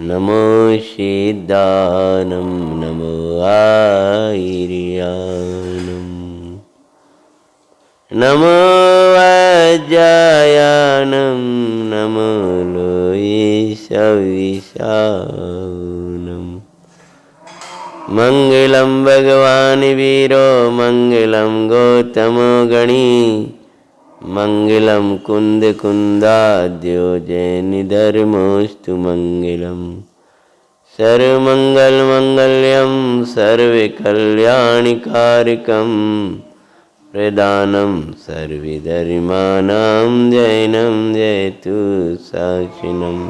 नमो सिद्धानं नमो आयर्यानं नमो वज्रायनं नमो लोये सविशानं मंगलम भगवान वीरो मंगलम गौतमो गणी मंगलम कुंद कुंदाद्यो जैनिधर्मोस्तु मंगलम सर्वमंगल मंगल्यम सर्वकल्याणिकारकम प्रदानम सर्वधर्माणां जैनं जयतु साक्षिणम्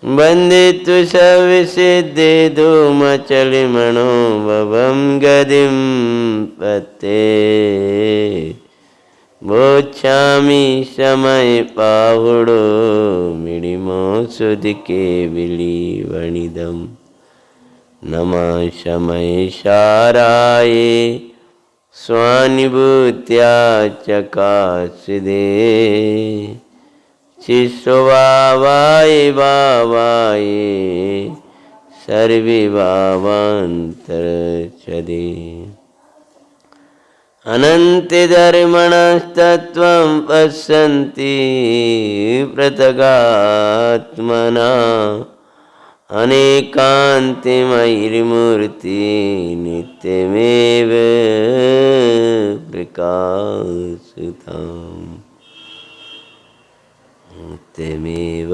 वंदितु सर्वसिद्धि धूमचलिमणो भवं गदिं पते बोच्छामि समय पाहुडो मिडिमो सुदिके विलिवणिदं नमः समय शाराये स्वानुभूत्या चकासिदे शिशुभावाय भावाय सर्वभावान्तरच्छदे अनन्तिधर्मणस्तत्त्वं पश्यन्ति पृथगात्मना अनेकान्तिमयिर्मूर्ति नित्यमेव प्रकाशिताम् नित्यमेव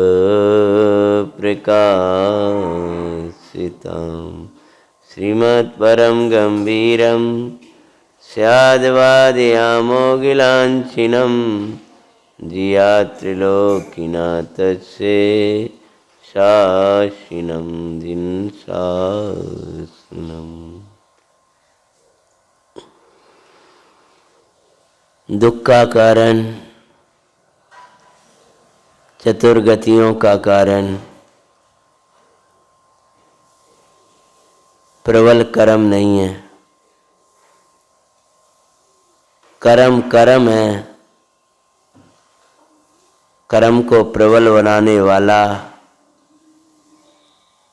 प्रकाशितां श्रीमत्परं गम्भीरं स्याद्वादयामोगिलाञ्छिनं जियात्रिलोकिनाथस्य शासिनं जिनशासनम्। दुख का कारण, चतुर्गतियों का कारण प्रबल कर्म नहीं है। कर्म कर्म है। कर्म को प्रबल बनाने वाला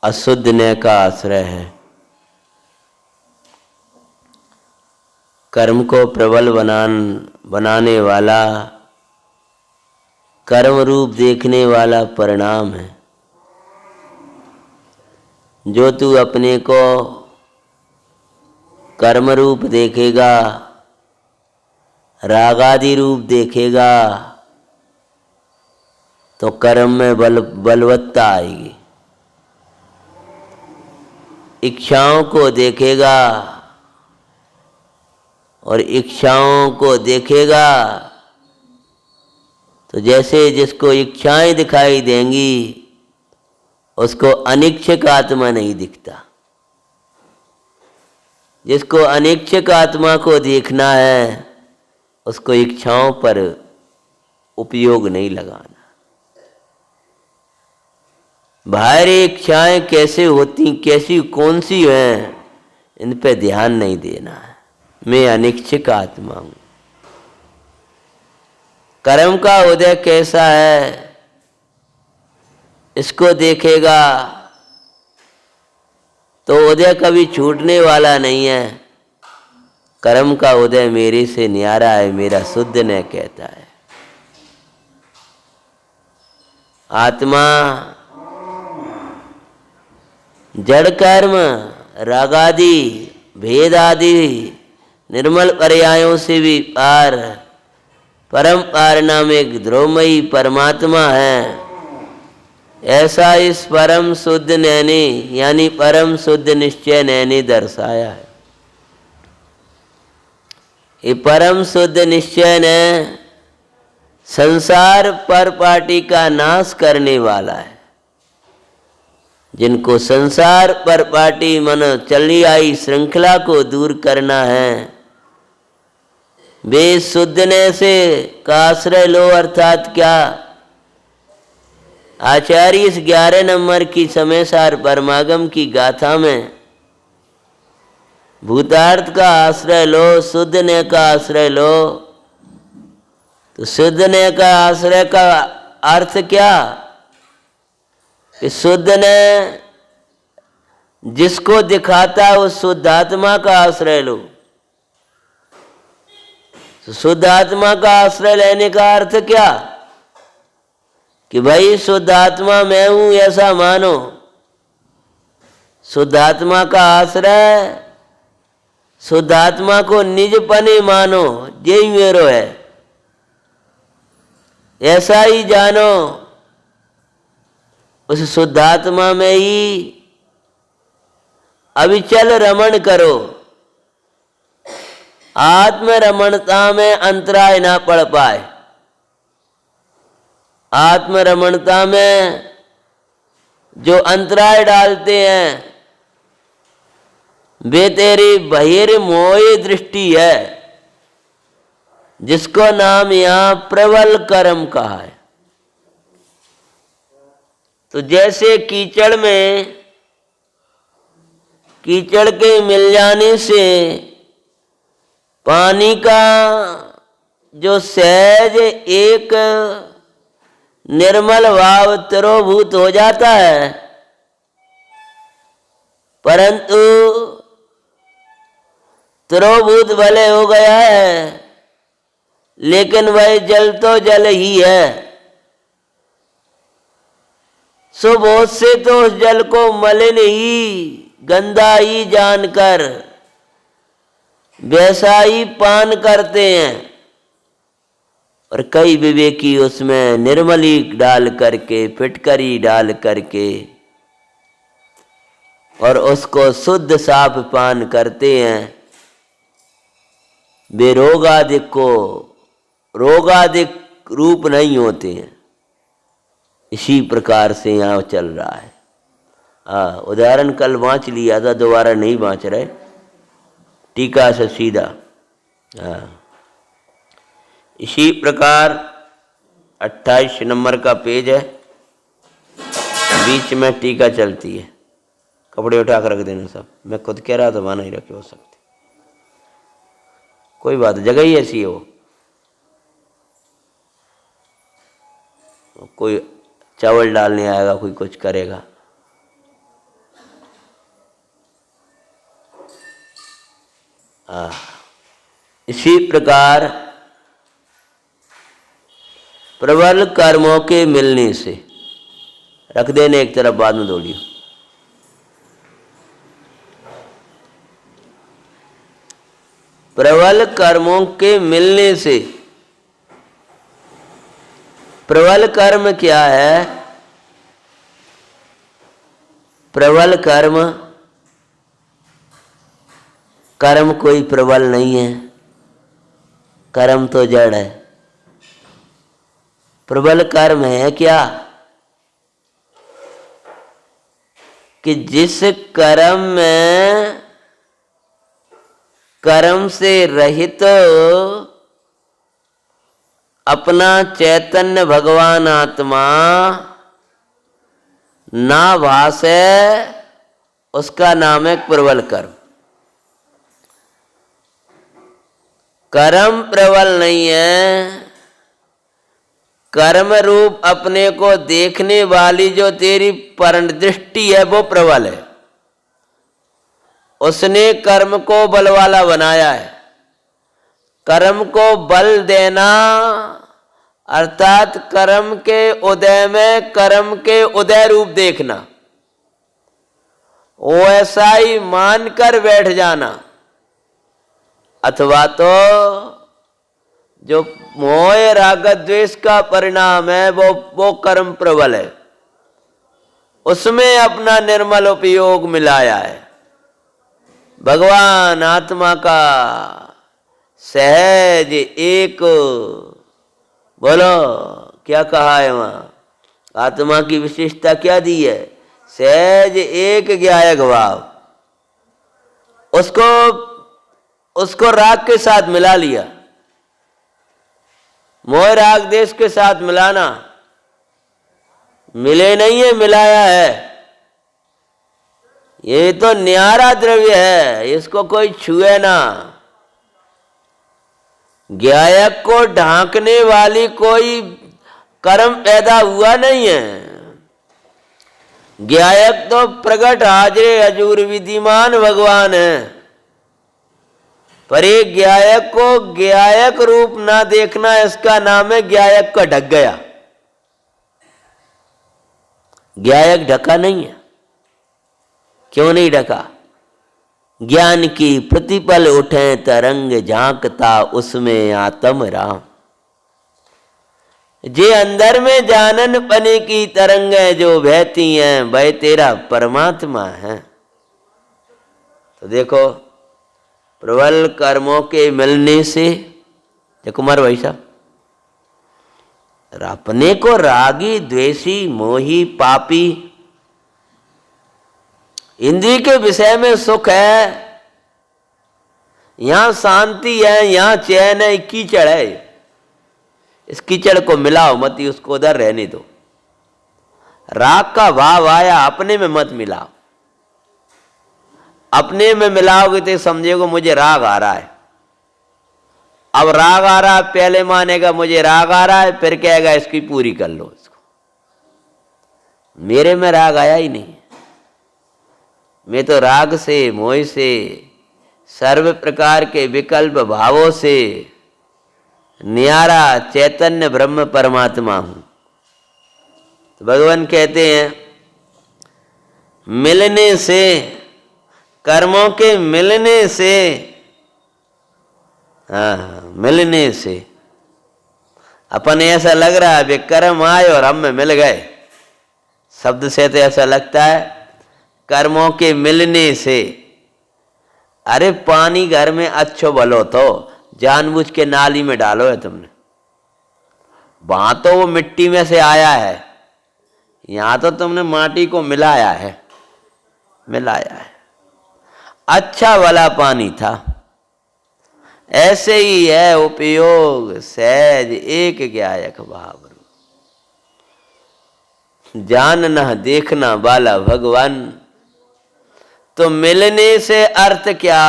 अशुद्ध नय का आश्रय है। कर्म को प्रबल बनाने वाला कर्म रूप देखने वाला परिणाम है। जो तू अपने को कर्म रूप देखेगा, रागादि रूप देखेगा, तो कर्म में बलवत्ता आएगी। इच्छाओं को देखेगा और इच्छाओं को देखेगा तो जैसे जिसको इच्छाएं दिखाई देंगी उसको अनिच्छक आत्मा नहीं दिखता। जिसको अनिच्छक आत्मा को देखना है उसको इच्छाओं पर उपयोग नहीं लगाना। बाहरी इच्छाएं कैसे होती, कैसी कौन सी हैं, इन पे ध्यान नहीं देना है। मैं अनिच्छक आत्मा हूं। कर्म का उदय कैसा है इसको देखेगा तो उदय कभी छूटने वाला नहीं है। कर्म का उदय मेरे से न्यारा है, मेरा शुद्ध ने कहता है। आत्मा जड़ कर्म, रागादि, भेद आदि निर्मल पर्यायों से भी पार परम पार नाम एक ध्रुवमयी परमात्मा है। ऐसा इस परम शुद्ध नैने यानी परम शुद्ध निश्चय नैने दर्शाया है। ये परम शुद्ध निश्चय ने संसार पर पाटी का नाश करने वाला है। जिनको संसार पर पाटी मन चली आई श्रृंखला को दूर करना है, वे शुद्धने से का आश्रय लो। अर्थात क्या? आचार्य इस 11 नंबर की समय सार परमागम की गाथा में भूतार्थ का आश्रय लो, शुद्धने का आश्रय लो। तो शुद्धने का आश्रय का अर्थ क्या? कि शुद्ध ने जिसको दिखाता है उस शुद्ध आत्मा का आश्रय लो। तो शुद्ध आत्मा का आश्रय लेने का अर्थ क्या? कि भाई शुद्ध आत्मा मैं हूं ऐसा मानो। शुद्ध आत्मा का आश्रय, शुद्ध आत्मा को निजपने मानो, यही मेरो है ऐसा ही जानो। उस शुद्ध आत्मा में ही अविचल रमण करो। आत्म रमणता में अंतराय ना पड़ पाए। आत्म रमणता में जो अंतराय डालते हैं वे तेरी बहिर मोह दृष्टि है, जिसको नाम यहां प्रबल कर्म कहा है। तो जैसे कीचड़ में, कीचड़ के मिल जाने से पानी का जो सहज एक निर्मल भाव तिरोभूत हो जाता है, परंतु तिरोभूत भले हो गया है लेकिन वह जल तो जल ही है। सो बहुत से तो उस जल को मलिन ही, गंदा ही जानकर वैसा ही पान करते हैं, और कई विवेकी उसमें निर्मली डाल करके, फिटकरी डाल करके और उसको शुद्ध साफ पान करते हैं। वे रोगादिक को रोगादिक रूप नहीं होते हैं। इसी प्रकार से यहाँ चल रहा है। उदाहरण कल बाँच लिया था, दोबारा नहीं बाँच रहे, टीका से सीधा। इसी प्रकार 28 नंबर का पेज है, बीच में टीका चलती है। कपड़े उठा कर रख देना सब, मैं खुद कह रहा था वहाँ नहीं रखे हो सकते, कोई बात, जगह ही ऐसी है वो। कोई चावल डालने आएगा, कोई कुछ करेगा। इसी प्रकार प्रबल कर्मों के मिलने से, रख देने एक तरफ, बाद में दौड़ियो। प्रबल कर्मों के मिलने से, प्रबल कर्म क्या है? प्रबल कर्म, कर्म कोई प्रबल नहीं है, कर्म तो जड़ है। प्रबल कर्म है क्या? कि जिस कर्म में कर्म से रहित अपना चैतन्य भगवान आत्मा ना भासे, उसका नाम है प्रबल कर्म। कर्म प्रबल नहीं है, कर्म रूप अपने को देखने वाली जो तेरी परण दृष्टि है वो प्रबल है। उसने कर्म को बल वाला बनाया है। कर्म को बल देना अर्थात कर्म के उदय में कर्म के उदय रूप देखना, वो ऐसा ही मानकर बैठ जाना, अथवा तो जो मोह राग द्वेष का परिणाम है वो कर्म प्रबल है, उसमें अपना निर्मल उपयोग मिलाया है। भगवान आत्मा का सहज एक, बोलो क्या कहा है वहां? आत्मा की विशेषता क्या दी है? सहज एक ज्ञायक भाव। उसको राग के साथ मिला लिया। मोह राग देश के साथ मिलाना, मिले नहीं है, मिलाया है। ये तो न्यारा द्रव्य है, इसको कोई छुए ना। ज्ञायक को ढांकने वाली कोई कर्म पैदा हुआ नहीं है। ज्ञायक तो प्रगट हाजरे हजूर विधिमान भगवान है, पर एक ज्ञायक को ज्ञायक रूप ना देखना, इसका नाम है ज्ञायक का ढक गया। ज्ञायक ढका नहीं है। क्यों नहीं ढका? ज्ञान की प्रतिपल उठे तरंग, झांकता उसमें आत्म राम। जे अंदर में जानन पने की तरंग है, जो बहती हैं वह तेरा परमात्मा है। तो देखो, प्रबल कर्मों के मिलने से, जय कुमार भाई साहब, अपने को रागी, द्वेषी, मोही, पापी, इंद्रिय के विषय में सुख है, यहां शांति है, यहां चैन है, कीचड़ है। इस कीचड़ को मिलाओ मत, उसको उधर रहने दो। राग का भाव आया, अपने में मत मिलाओ। अपने में मिलाओगे तो समझेगो मुझे राग आ रहा है। अब राग आ रहा है, पहले मानेगा मुझे राग आ रहा है, फिर कहेगा इसकी पूरी कर लो इसको। मेरे में राग आया ही नहीं, मैं तो राग से, मोह से, सर्व प्रकार के विकल्प भावों से न्यारा चैतन्य ब्रह्म परमात्मा हूं। तो भगवान कहते हैं, मिलने से, कर्मों के मिलने से, हाँ मिलने से अपन ऐसा लग रहा है कर्म आए और हम में मिल गए। शब्द से तो ऐसा लगता है कर्मों के मिलने से। अरे पानी घर में अच्छो भलो तो जानबूझ के नाली में डालो है तुमने, वहां तो वो मिट्टी में से आया है, यहां तो तुमने माटी को मिलाया है। अच्छा वाला पानी था। ऐसे ही है उपयोग सहज एक ज्ञायक भाव, जानना देखना वाला भगवान। तो मिलने से अर्थ क्या?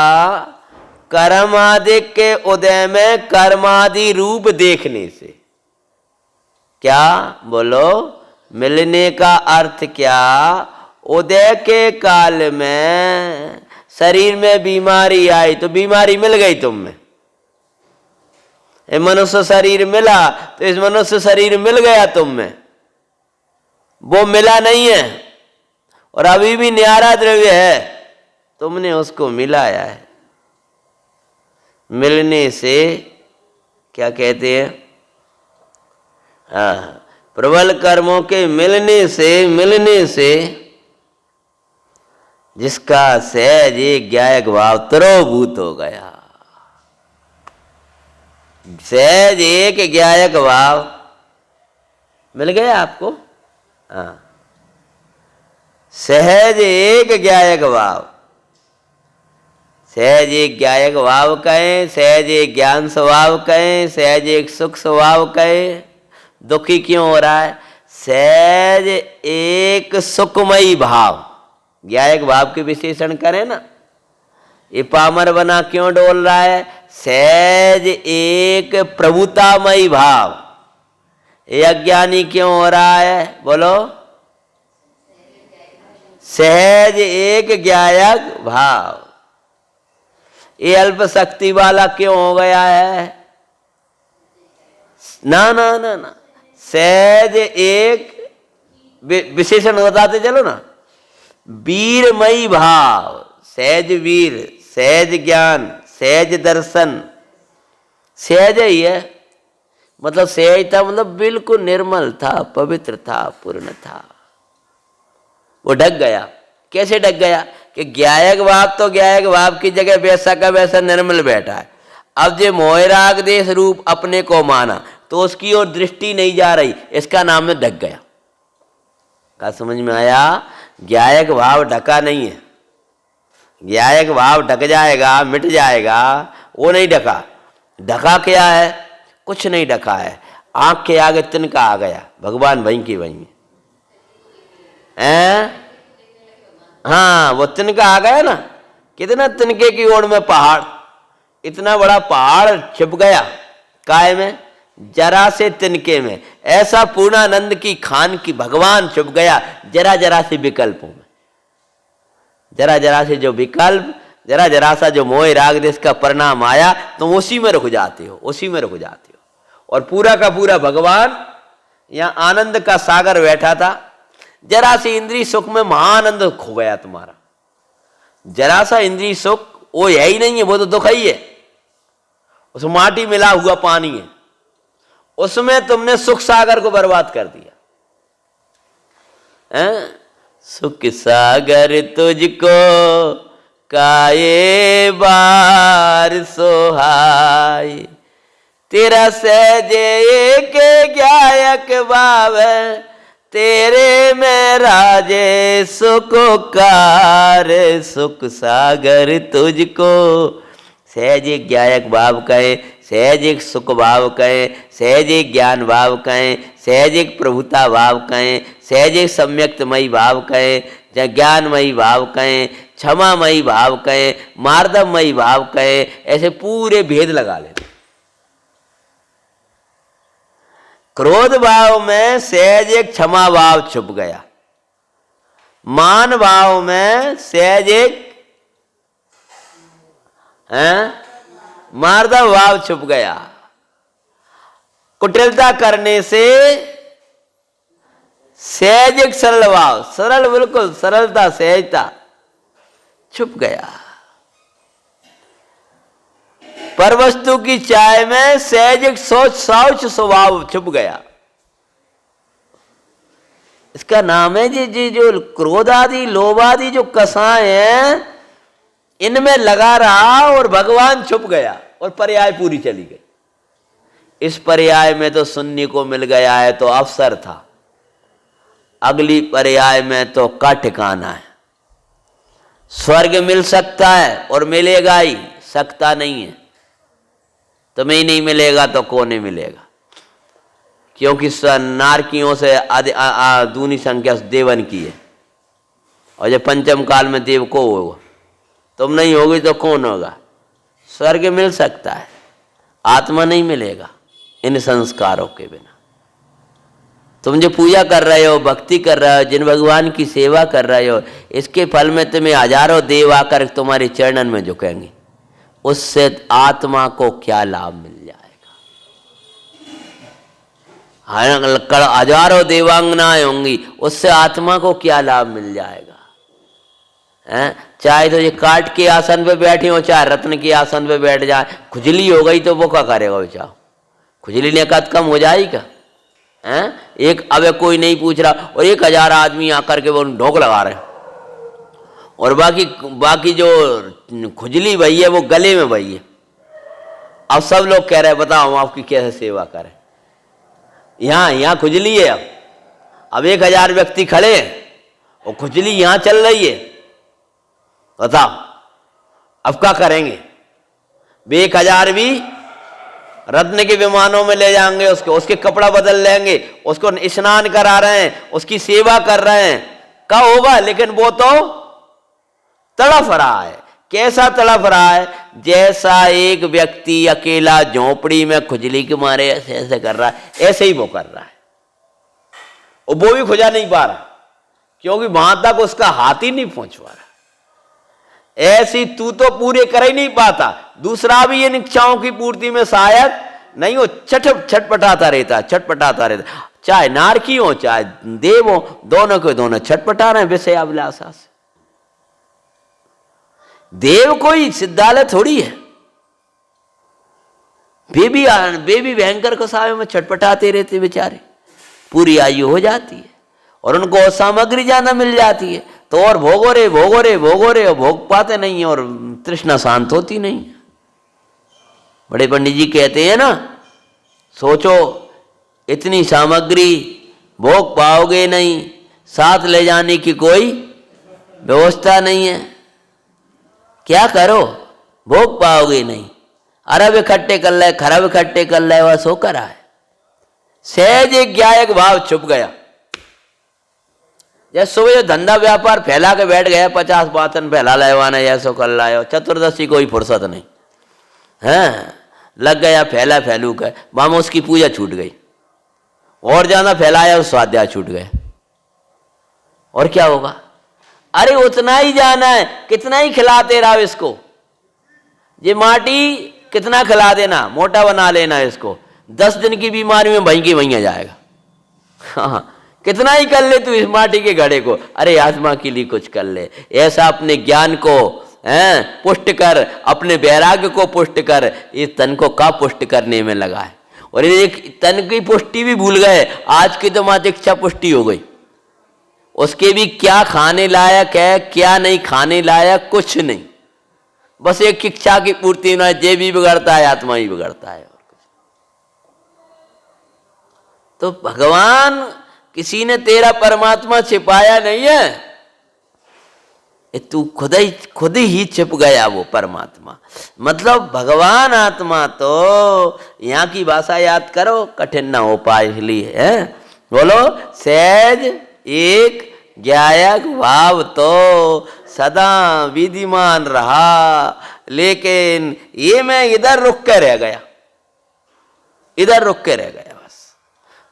कर्मादि के उदय में कर्मादि रूप देखने से। क्या बोलो? मिलने का अर्थ क्या? उदय के काल में शरीर में बीमारी आई तो बीमारी मिल गई तुम में। मनुष्य शरीर मिला तो इस मनुष्य शरीर मिल गया तुम में, वो मिला नहीं है और अभी भी न्यारा द्रव्य है, तुमने उसको मिलाया है। मिलने से क्या कहते हैं? प्रबल कर्मों के मिलने से जिसका सहज एक ज्ञायक भाव तरोभूत हो गया। सहज एक ज्ञायक भाव मिल गया आपको। हाँ, सहज एक ज्ञायक भाव। सहज एक ज्ञायक भाव कहें, सहज एक ज्ञान स्वभाव कहें, सहज एक सुख स्वभाव कहें। दुखी क्यों हो रहा है? सहज एक सुखमयी भाव। ज्ञायक भाव के विशेषण करें ना, ये पामर बना क्यों डोल रहा है? सहज एक प्रभुतामयी भाव। ये अज्ञानी क्यों हो रहा है? बोलो। सहज एक ज्ञायक भाव। ये अल्प शक्ति वाला क्यों हो गया है? ना ना ना ना, सहज एक विशेषण बताते चलो ना। वीरमयी भाव। सहज वीर, सहज ज्ञान, सहज दर्शन। सहज ही है, मतलब सहज था, मतलब बिल्कुल निर्मल था, पवित्र था, पूर्ण था। वो ढक गया। कैसे ढक गया? कि ज्ञायक भाव तो ज्ञायक भाव की जगह वैसा का वैसा निर्मल बैठा है। अब जो मोहराग देश रूप अपने को माना तो उसकी ओर दृष्टि नहीं जा रही, इसका नाम है ढक गया। क्या समझ में आया? ज्ञायक भाव ढका नहीं है। ज्ञायक भाव ढक जाएगा, मिट जाएगा, वो नहीं ढका। ढका क्या है? कुछ नहीं ढका है। आंख के आगे तिनका आ गया, भगवान वहीं की वहीं है। हाँ, वो तिनका आ गया ना। कितना तिनके की ओर में पहाड़, इतना बड़ा पहाड़ छिप गया काय में? जरा से तिनके में। ऐसा पूर्णानंद की खान की भगवान छुप गया जरा जरा से विकल्पों में। जरा जरा से जो विकल्प, जरा जरा सा जो मोह राग देश का परिणाम आया, तुम उसी में रुक जाते हो, उसी में रुक जाते हो। और पूरा का पूरा भगवान यहाँ आनंद का सागर बैठा था। जरा सी इंद्रिय सुख में महाआनंद खो गया तुम्हारा। जरा सा इंद्रिय सुख वो है ही नहीं है, वो तो दुख ही है। उस माटी मिला हुआ पानी है, उसमें तुमने सुख सागर को बर्बाद कर दिया। सुख सागर तुझको काये बार सोहाय, तेरा सहजे के गायक भाव, तेरे में राजे सुखकार। सुख सागर तुझको, सहज एक गायक भाव कहे, सहज एक सुख भाव कहे, सहज एक ज्ञान भाव कहे, सहज एक प्रभुता भाव कहे, सहज एक सम्यक्तमयी भाव कहे, ज्ञानमयी भाव कहे, क्षमामयी भाव कहे, मार्दवमयी भाव कहे, ऐसे पूरे भेद लगा लेते। क्रोध भाव में सहज एक क्षमा भाव छुप गया, मान भाव में सहज एक मार्दव भाव छुप गया, कुटिलता करने से सहज एक सरल भाव, सरल बिल्कुल सरलता सहजता छुप गया। पर वस्तु की चाय में सहज एक सोच शौच स्वभाव छुप गया। इसका नाम है जी जो क्रोध आदि लोभ आदि जो कसाय हैं, इनमें लगा रहा और भगवान छुप गया और पर्याय पूरी चली गई। इस पर्याय में तो सुनने को मिल गया है तो अवसर था, अगली पर्याय में तो का ठिकाना है। स्वर्ग मिल सकता है और मिलेगा ही, सकता नहीं है। तुम्हें नहीं मिलेगा तो कौन मिलेगा, क्योंकि नारकियों से दूनी संख्या देवन की है। और जब पंचम काल में देव को होगा, तुम नहीं होगी तो कौन होगा। स्वर्ग मिल सकता है, आत्मा नहीं मिलेगा इन संस्कारों के बिना। तुम जो पूजा कर रहे हो, भक्ति कर रहे हो, जिन भगवान की सेवा कर रहे हो, इसके फल में तुम्हें हजारों देव आकर तुम्हारे चरणन में झुकेंगे। उससे आत्मा को क्या लाभ मिल जाएगा। हजारों देवांगनाएं होंगी, उससे आत्मा को क्या लाभ मिल जाएगा। चाहे तो ये काट के आसन पे बैठे हो, चाहे रत्न के आसन पे बैठ जाए, खुजली हो गई तो वो क्या करेगा बेचारा। खुजली ने कद कम हो जाएगा। एक अब कोई नहीं पूछ रहा और 1000 आदमी आकर के वो ढोक लगा रहे हैं, और बाकी जो खुजली भई है वो गले में भई है। अब सब लोग कह रहे हैं बताओ हम आपकी कैसे सेवा करें। यहाँ खुजली है, अब 1000 व्यक्ति खड़े हैं और खुजली यहाँ चल रही है, बताओ अब क्या करेंगे। 1000 भी रत्न के विमानों में ले जाएंगे, उसके कपड़ा बदल लेंगे, उसको स्नान करा रहे हैं, उसकी सेवा कर रहे हैं, क्या होगा। लेकिन वो तो तड़फ रहा है। कैसा तड़फ रहा है, जैसा एक व्यक्ति अकेला झोपड़ी में खुजली के मारे ऐसे ऐसे कर रहा है, ऐसे ही वो कर रहा है। और वो भी खुजा नहीं पा रहा, क्योंकि वहां तक उसका हाथ ही नहीं पहुंच पा रहा। ऐसी तू तो पूरे कर ही नहीं पाता, दूसरा भी इन इच्छाओं की पूर्ति में सहायक नहीं हो, छटपटाता रहता। चाहे नारकी हो चाहे देव हो, दोनों के दोनों छटपटा रहे हैं विषय अभिलाषा से। देव कोई सिद्धालय थोड़ी है, बेबी भयंकर कसायों में छटपटाते रहते बेचारे, पूरी आयु हो जाती है और उनको सामग्री ज्यादा मिल जाती है तो और भोगो रे और भोग पाते नहीं है और तृष्णा शांत होती नहीं। बड़े पंडित जी कहते हैं ना, सोचो इतनी सामग्री भोग पाओगे नहीं, साथ ले जाने की कोई व्यवस्था नहीं है, क्या करो, भोग पाओगे नहीं। अरब इकट्ठे कर ले, खरब इकट्ठे कर ले, वह सो करा है। सहज एक ज्ञायक भाव छुप गया। जैसे सुबह धंधा व्यापार फैला के बैठ गया, 50 बातन फैला लाएवाना ऐसो कर लाए, चतुर्दशी कोई फुर्सत नहीं है, लग गया फैला फैलू का, मामा उसकी पूजा छूट गई। और ज्यादा फैलाया तो स्वाध्याय छूट गए, और क्या होगा? अरे उतना ही जाना है, कितना ही खिलाते रहो इसको, ये माटी कितना खिला देना, मोटा बना लेना इसको, 10 दिन की बीमारी में वहीं की वहीं आ जाएगा। हाँ, कितना ही कर ले तू इस माटी के घड़े को, अरे आत्मा के लिए कुछ कर ले। ऐसा अपने ज्ञान को पुष्ट कर, अपने वैराग्य को पुष्ट कर, इस तन को का पुष्ट करने में लगा है। और एक तन की पुष्टि भी भूल गए, आज की तो मात्र इच्छा पुष्टि हो गई, उसके भी क्या खाने लायक है क्या नहीं खाने लायक कुछ नहीं, बस एक इच्छा की पूर्ति ना, जे भी बिगड़ता है आत्मा ही बिगड़ता है, और कुछ। तो भगवान किसी ने तेरा परमात्मा छिपाया नहीं है, तू खुद ही छिप गया वो परमात्मा। मतलब भगवान आत्मा तो, यहाँ की भाषा याद करो, कठिन ना हो पाए इसलिए है, बोलो, सहज एक ज्ञायक भाव तो सदा विधिमान रहा, लेकिन ये मैं इधर रुक के रह गया, इधर रुक के रह गया। बस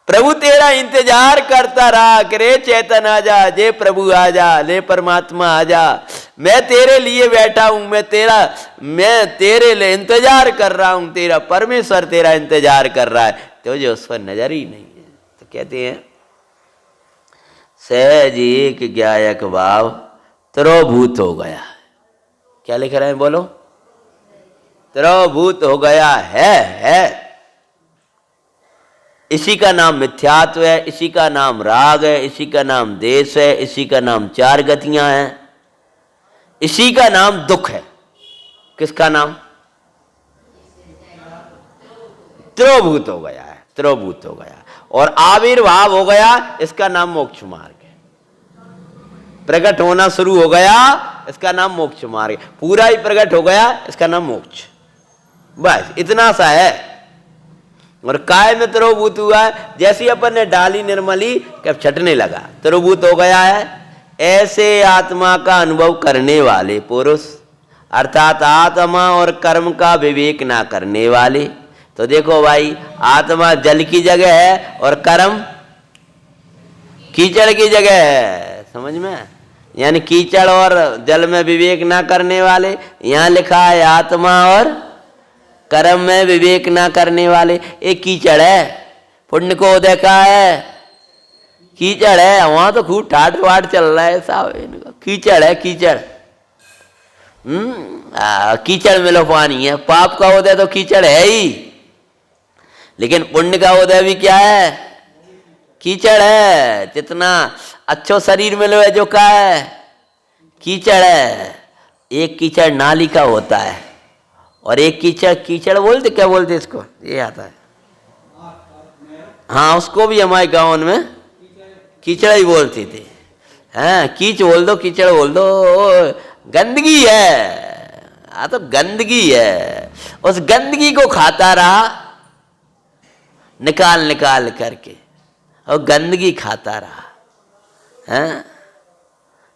प्रभु तेरा इंतजार करता रहा कि रे चैतन आ जा, जे प्रभु आ जा, ले परमात्मा आ जा, मैं तेरे लिए बैठा हूं, मैं तेरे लिए इंतजार कर रहा हूं, तेरा परमेश्वर तेरा इंतजार कर रहा है, तो जो उस पर नजर ही नहीं है। तो कहते हैं सहज एक ज्ञायक भाव त्रोभूत हो गया। क्या लिख रहे हैं बोलो? त्रोभूत हो गया है। इसी का नाम मिथ्यात्व है, इसी का नाम राग है, इसी का नाम देश है, इसी का नाम चार गतियां हैं, इसी का नाम दुख है। किसका नाम? त्रोभूत हो गया है, त्रोभूत हो गया और आविर्भाव हो गया, इसका नाम मोक्ष मार्ग है। प्रकट होना शुरू हो गया, इसका नाम मोक्ष मार्ग है। पूरा ही प्रकट हो गया, इसका नाम मोक्ष। बस इतना सा है। और काय में त्रोभूत हुआ है, जैसी अपन ने डाली निर्मली कब छटने लगा, त्रोभूत हो गया है। ऐसे आत्मा का अनुभव करने वाले पुरुष, अर्थात आत्मा और कर्म का विवेक ना करने वाले। तो देखो भाई, आत्मा जल की जगह है और कर्म कीचड़ की जगह है, समझ में? यानी कीचड़ और जल में विवेक ना करने वाले। यहाँ लिखा है आत्मा और कर्म में विवेक ना करने वाले। एक कीचड़ है, पुण्य को देखा है, कीचड़ है, वहां तो खूब ठाट वाट चल रहा है साहब, कीचड़ है कीचड़। कीचड़ में लो पानी है। पाप का उदय तो कीचड़ है ही, लेकिन पुण्य का उदय भी क्या है? कीचड़ है। जितना अच्छो शरीर में लो है जो का है, कीचड़ है। एक कीचड़ नाली का होता है और एक कीचड़ बोलते, क्या बोलते इसको, ये आता है, हाँ उसको भी हमारे गाँव में कीचड़ ही बोलते थे। हाँ कीच बोल दो, कीचड़ बोल दो, गंदगी है। हाँ तो गंदगी है, उस गंदगी को खाता रहा निकाल निकाल करके, और गंदगी खाता रहा।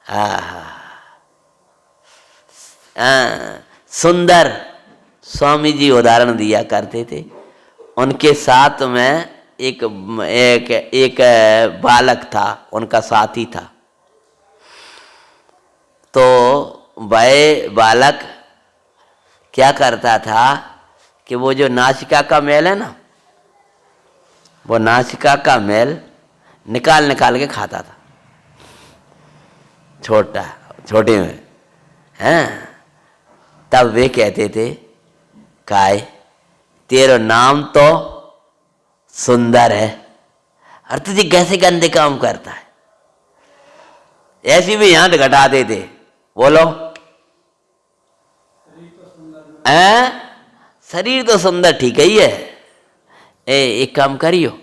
हाँ सुंदर स्वामी जी उदाहरण दिया करते थे। उनके साथ में एक बालक था, उनका साथी था। तो वह बालक क्या करता था कि वो जो नासिका का मैल है ना, वो नासिका का मैल निकाल निकाल के खाता था, छोटे में। हैं तब वे कहते थे, काय तेरा नाम तो सुंदर है और तुझे कैसे गंदे काम करता है। ऐसी भी यहां घटाते थे। बोलो, शरीर तो सुंदर ठीक ही है। एक काम करियो,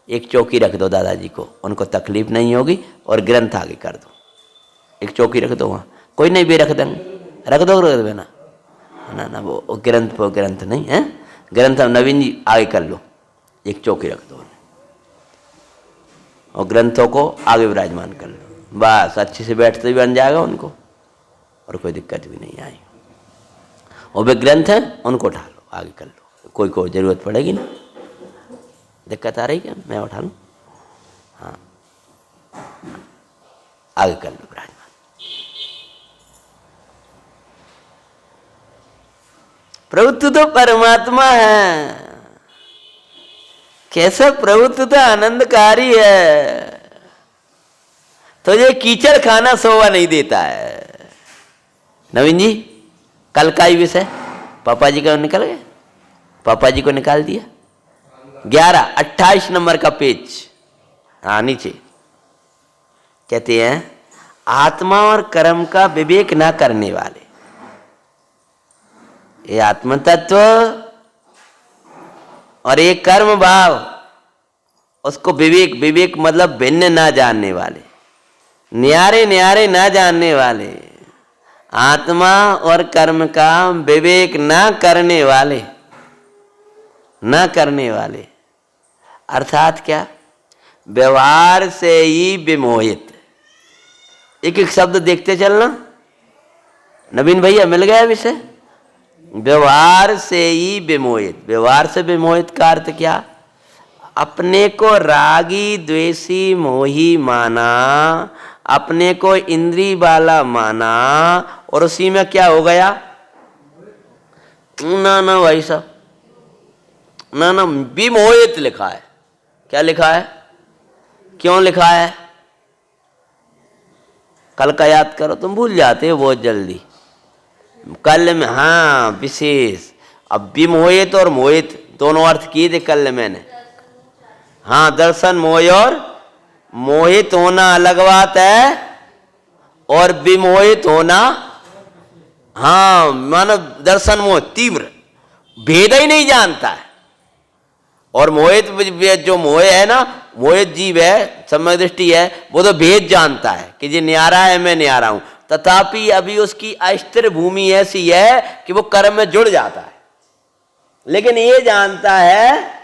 एक चौकी रख दो दादाजी को, उनको तकलीफ नहीं होगी, और ग्रंथ आगे कर दो। एक चौकी रख दो वहां, कोई नहीं भी रख देंगे, रख दो ना ना वो ग्रंथ नहीं है, ग्रंथ हम नवीन जी आगे कर लो, एक चौकी रख दो और ग्रंथों को आगे विराजमान कर लो, बस अच्छे से बैठते भी बन जाएगा उनको और कोई दिक्कत भी नहीं आएगी। और वे ग्रंथ हैं उनको उठा लो, आगे कर लो, कोई जरूरत पड़ेगी ना। दिक्कत आ रही क्या? मैं उठा लूँ, आगे कर लो विराजमान। प्रभुत्व तो परमात्मा है, कैसा प्रभुत्व तो आनंदकारी है, तो ये कीचड़ खाना शोभा नहीं देता है। नवीन जी कल का ही विषय पापा जी का निकल गए, पापा जी को निकाल दिया। 28 नंबर का पेज, हाँ नीचे कहते हैं आत्मा और कर्म का विवेक ना करने वाले, ये आत्म तत्व और ये कर्म भाव, उसको विवेक, विवेक मतलब भिन्न ना जानने वाले, न्यारे न्यारे ना जानने वाले, आत्मा और कर्म का विवेक ना करने वाले, ना करने वाले अर्थात क्या, व्यवहार से ही विमोहित। एक एक शब्द देखते चलना। नवीन भैया मिल गया विषय, व्यवहार से ही विमोहित। व्यवहार से विमोहित का अर्थ क्या, अपने को रागी द्वेषी मोही माना, अपने को इंद्री वाला माना, और उसी में क्या हो गया, ना ना भाई साहब, ना ना विमोहित लिखा है। क्या लिखा है, क्यों लिखा है, कल का याद करो, तुम भूल जाते हो बहुत जल्दी। कल में हाँ विशेष, अब विमोहित और मोहित दोनों अर्थ किए थे कल मैंने। हाँ दर्शन मोह और मोहित होना अलग बात है, और विमोहित होना, हाँ मानो दर्शन मोह तीव्र भेद ही नहीं जानता है, और मोहित जो मोह है ना, मोहित जीव है, समय दृष्टि है, वो तो भेद जानता है कि ये न्यारा है, मैं न्यारा हूं, तथापि अभी उसकी अस्थिर भूमि ऐसी है कि वो कर्म में जुड़ जाता है। लेकिन ये जानता है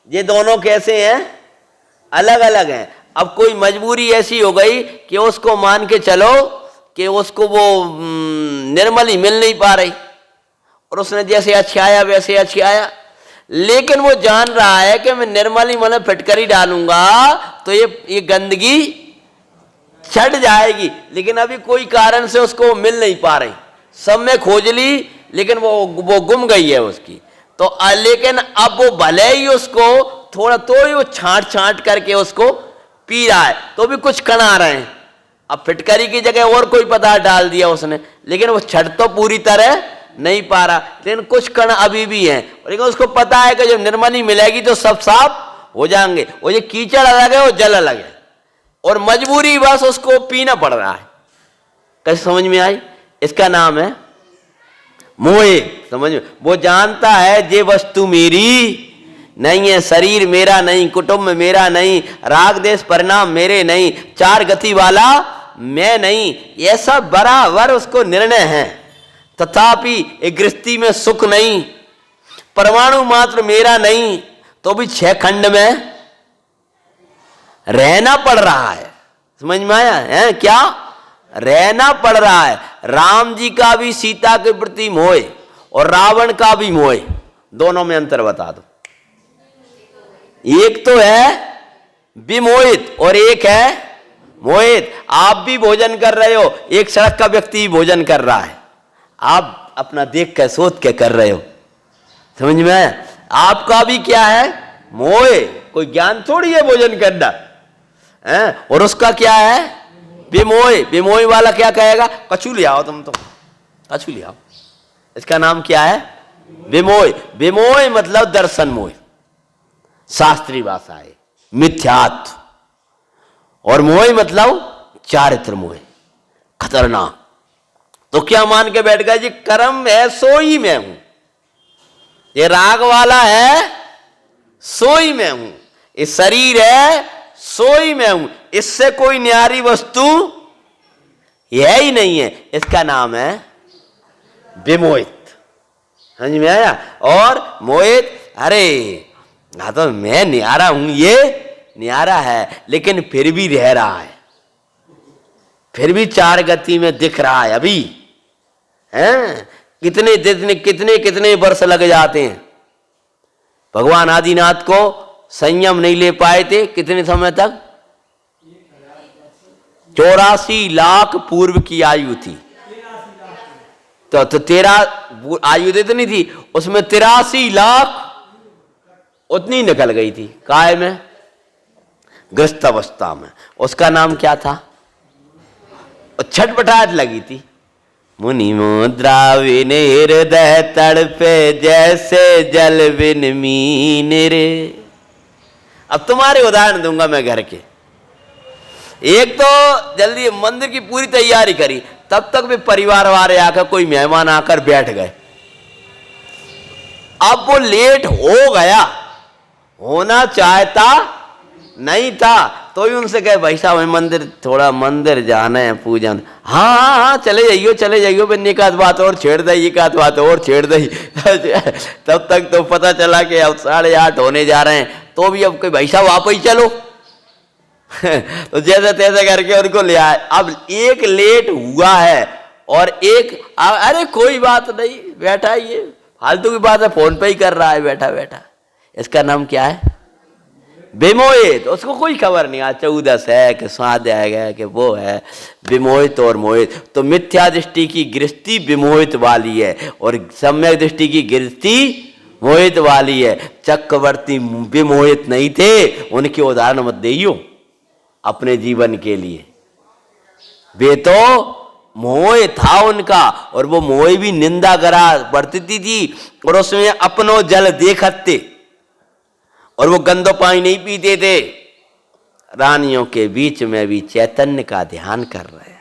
ये दोनों कैसे हैं, अलग अलग हैं। अब कोई मजबूरी ऐसी हो गई कि उसको मान के चलो कि उसको वो निर्मली मिल नहीं पा रही, और उसने जैसे अच्छाया वैसे अच्छाया, लेकिन वो जान रहा है कि मैं निर्मली मन फिटकरी डालूंगा तो ये गंदगी छट जाएगी, लेकिन अभी कोई कारण से उसको मिल नहीं पा रही। सब में खोज ली लेकिन वो गुम गई है उसकी। तो लेकिन अब वो भले ही उसको थोड़ा तो ही वो छांट छांट करके उसको पी रहा है, तो भी कुछ कण आ रहे हैं। अब फिटकरी की जगह और कोई पदार्थ डाल दिया उसने, लेकिन वो छट तो पूरी तरह नहीं पा रहा, लेकिन कुछ कण अभी भी हैं। लेकिन उसको पता है कि जब निर्मली मिलेगी तो सब साफ हो जाएंगे। वो ये कीचड़ अलग है, वो जल अलग है, और मजबूरी बस उसको पीना पड़ रहा है। कैसे समझ में आई? इसका नाम है मोहे। समझ में? वो जानता है ये वस्तु मेरी नहीं है, शरीर मेरा नहीं, कुटुंब मेरा नहीं, राग देश परिणाम मेरे नहीं, चार गति वाला मैं नहीं, ऐसा बराबर उसको निर्णय है। तथापि एक गृहस्थी में सुख नहीं, परमाणु मात्र मेरा नहीं, तो भी 6 खंड में रहना पड़ रहा है। समझ में आया है? क्या रहना पड़ रहा है? राम जी का भी सीता के प्रति मोह और रावण का भी मोह, दोनों में अंतर बता दो। एक तो है विमोहित और एक है मोहित। आप भी भोजन कर रहे हो, एक सड़क का व्यक्ति भी भोजन कर रहा है, आप अपना देख कर सोच के कर रहे हो। समझ में आया? आपका भी क्या है? मोह। कोई ज्ञान थोड़ी है भोजन करना है। और उसका क्या है? विमोह। विमोह वाला क्या कहेगा? कछू ले आओ, तुम तो कछू ले आओ। इसका नाम क्या है? विमोह। विमोह मतलब दर्शन मोह, शास्त्रीय भाषा है मिथ्यात्व, और मोह मतलब चारित्र मोह, खतरनाक। तो क्या मान के बैठ गया जी कर्म है सो ही मैं हूं, ये राग वाला है सो ही मैं हूं, ये शरीर है सो ही मैं हूं, इससे कोई न्यारी वस्तु यह ही नहीं है। इसका नाम है विमोहित। समझ में आया? और मोहित, अरे ना तो मैं न्यारा हूं, ये न्यारा है, लेकिन फिर भी रह रहा है, फिर भी चार गति में दिख रहा है अभी हैं। कितने कितने कितने कितने वर्ष लग जाते हैं। भगवान आदिनाथ को संयम नहीं ले पाए थे, कितने समय तक? 84 लाख पूर्व की आयु थी। तो 13 आयु तो नहीं थी, उसमें 83 लाख उतनी निकल गई थी। काय में? ग्रस्त अवस्था में। उसका नाम क्या था? छटपटाहट लगी थी। मुनि मुद्रा बिन हृदय तड़पे जैसे जल बिन मीन रे। अब तुम्हारे उदाहरण दूंगा मैं घर के। एक तो जल्दी मंदिर की पूरी तैयारी करी, तब तक भी परिवार वाले आकर, कोई मेहमान आकर बैठ गए। अब वो लेट हो गया, होना चाहता नहीं था, तो ही उनसे कहे भाई साहब मंदिर, थोड़ा मंदिर जाना है, पूजन। हाँ हाँ हाँ चले जाइयो बिन एक आध बात और छेड़ दई, एक आध बात और छेड़ दई। तब तक तो पता चला कि अब 8:30 होने जा रहे हैं, तो भी अब कोई भाई साहब आप ही चलो। तो जैसे तैसे करके उनको ले आए। अब एक लेट हुआ है और एक अरे कोई बात नहीं, बैठा ये फालतू की बात है, फोन पे ही कर रहा है बैठा बैठा। इसका नाम क्या है? विमोहित। उसको कोई खबर नहीं, आज 14 है कि स्वाद है कि वो है, विमोहित और मोहित। तो मिथ्या दृष्टि की गृहस्थी विमोहित वाली है और सम्यक दृष्टि की गृहस्थी मोहित वाली है। चक्रवर्ती विमोहित नहीं थे, उनके उदाहरण मत देइयो अपने जीवन के लिए। वे तो मोह था उनका, और वो मोह भी निंदा करा बरतती थी, और उसमें अपनो जल देखते, और वो गंदो पानी नहीं पीते थे। रानियों के बीच में भी चैतन्य का ध्यान कर रहे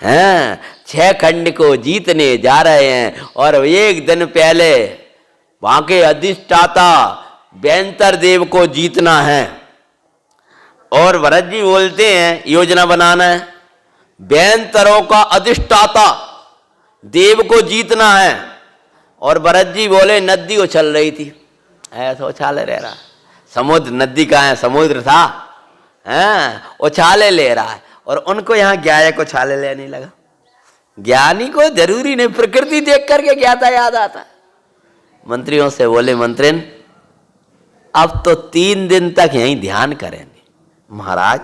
हैं, 6 खंड को जीतने जा रहे हैं। और एक दिन पहले वहां के अधिष्ठाता बेंतर देव को जीतना है। और भरत जी बोलते हैं योजना बनाना है, बेंतरों का अधिष्ठाता देव को जीतना है। और भरत जी बोले नदी उछल रही थी, ऐसा उछाले रह रहा, समुद्र, नदी का है, समुद्र था, उछाले ले रहा है। और उनको यहाँ ज्ञाय को उछाले लेने लगा। ज्ञानी को जरूरी नहीं, प्रकृति देख करके ज्ञाता याद आता। मंत्रियों से बोले मंत्रिन अब तो 3 दिन तक यहीं ध्यान करेंगे। महाराज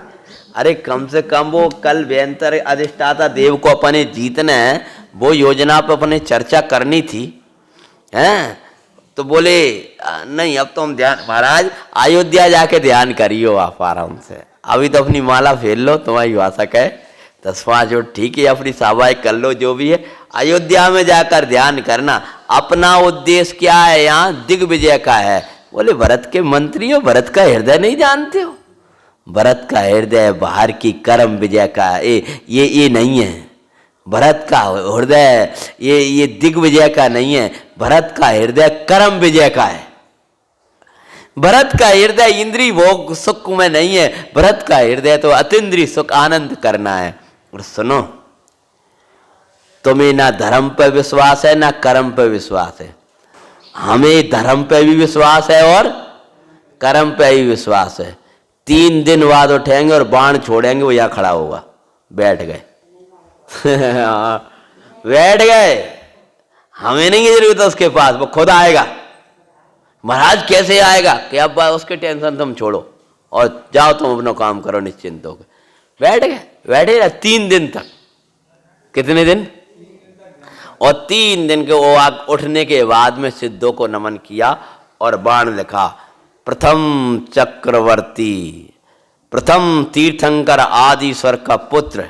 अरे कम से कम वो कल बेंतर अधिष्ठाता देव को अपने जीतना है, वो योजना पर अपने चर्चा करनी थी, हैं? तो बोले नहीं अब तो हम ध्यान, महाराज अयोध्या जाके ध्यान करियो आप आराम से, अभी तो अपनी माला फेर लो, तुम्हारी भाषा है 10-5 जो ठीक है, अपनी सभाएं कर लो जो भी है, अयोध्या में जाकर ध्यान करना। अपना उद्देश्य क्या है? यहाँ दिग्विजय का है। बोले भरत के मंत्री हो, भरत का हृदय नहीं जानते हो? भरत का हृदय बाहर की कर्म विजय का है, ये नहीं है। भरत का हृदय ये दिग्विजय का नहीं है, भरत का हृदय कर्म विजय का है। भरत का हृदय इंद्रिय भोग सुख में नहीं है, भरत का हृदय तो अतीन्द्रिय सुख आनंद करना है। और सुनो, तुम्हें ना धर्म पे विश्वास है ना कर्म पे विश्वास है। हमें धर्म पे भी विश्वास है और कर्म पे भी विश्वास है। 3 दिन बाद उठेंगे और बाण छोड़ेंगे, वो यहां खड़ा होगा। बैठ गए बैठ गए, हमें नहीं जरूरत है उसके पास, वो खुद आएगा। महाराज कैसे आएगा? कि अब उसके टेंशन तुम छोड़ो और जाओ तुम अपना काम करो निश्चिंत होकर। बैठ गए, बैठे रहे 3 दिन तक। कितने दिन? और 3 दिन के वो उठने के बाद में सिद्धों को नमन किया और बाण लिखा, प्रथम चक्रवर्ती, प्रथम तीर्थंकर आदिश्वर का पुत्र,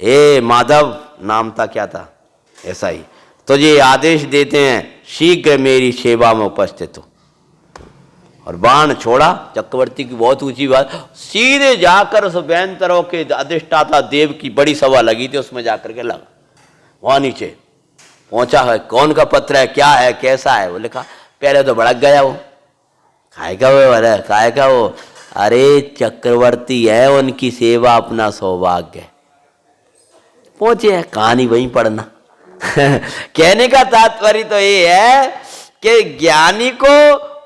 हे माधव नाम था, क्या था ऐसा ही, तुझे आदेश देते हैं शीघ्र मेरी सेवा में उपस्थित हो। और बाण छोड़ा। चक्रवर्ती की बहुत ऊंची बात, सीधे जाकर उस बेंतरों के अधिष्ठाता देव की बड़ी सभा लगी थी, उसमें जाकर के लगा। वहां नीचे पहुंचा है, कौन का पत्र है, क्या है, कैसा है? वो लिखा। पहले तो भड़क गया वो, खाएगा वो, अरे खाएगा वो, अरे चक्रवर्ती है, उनकी सेवा अपना सौभाग्य। पहुंचे, कहानी वहीं पढ़ना। कहने का तात्पर्य तो ये है कि ज्ञानी को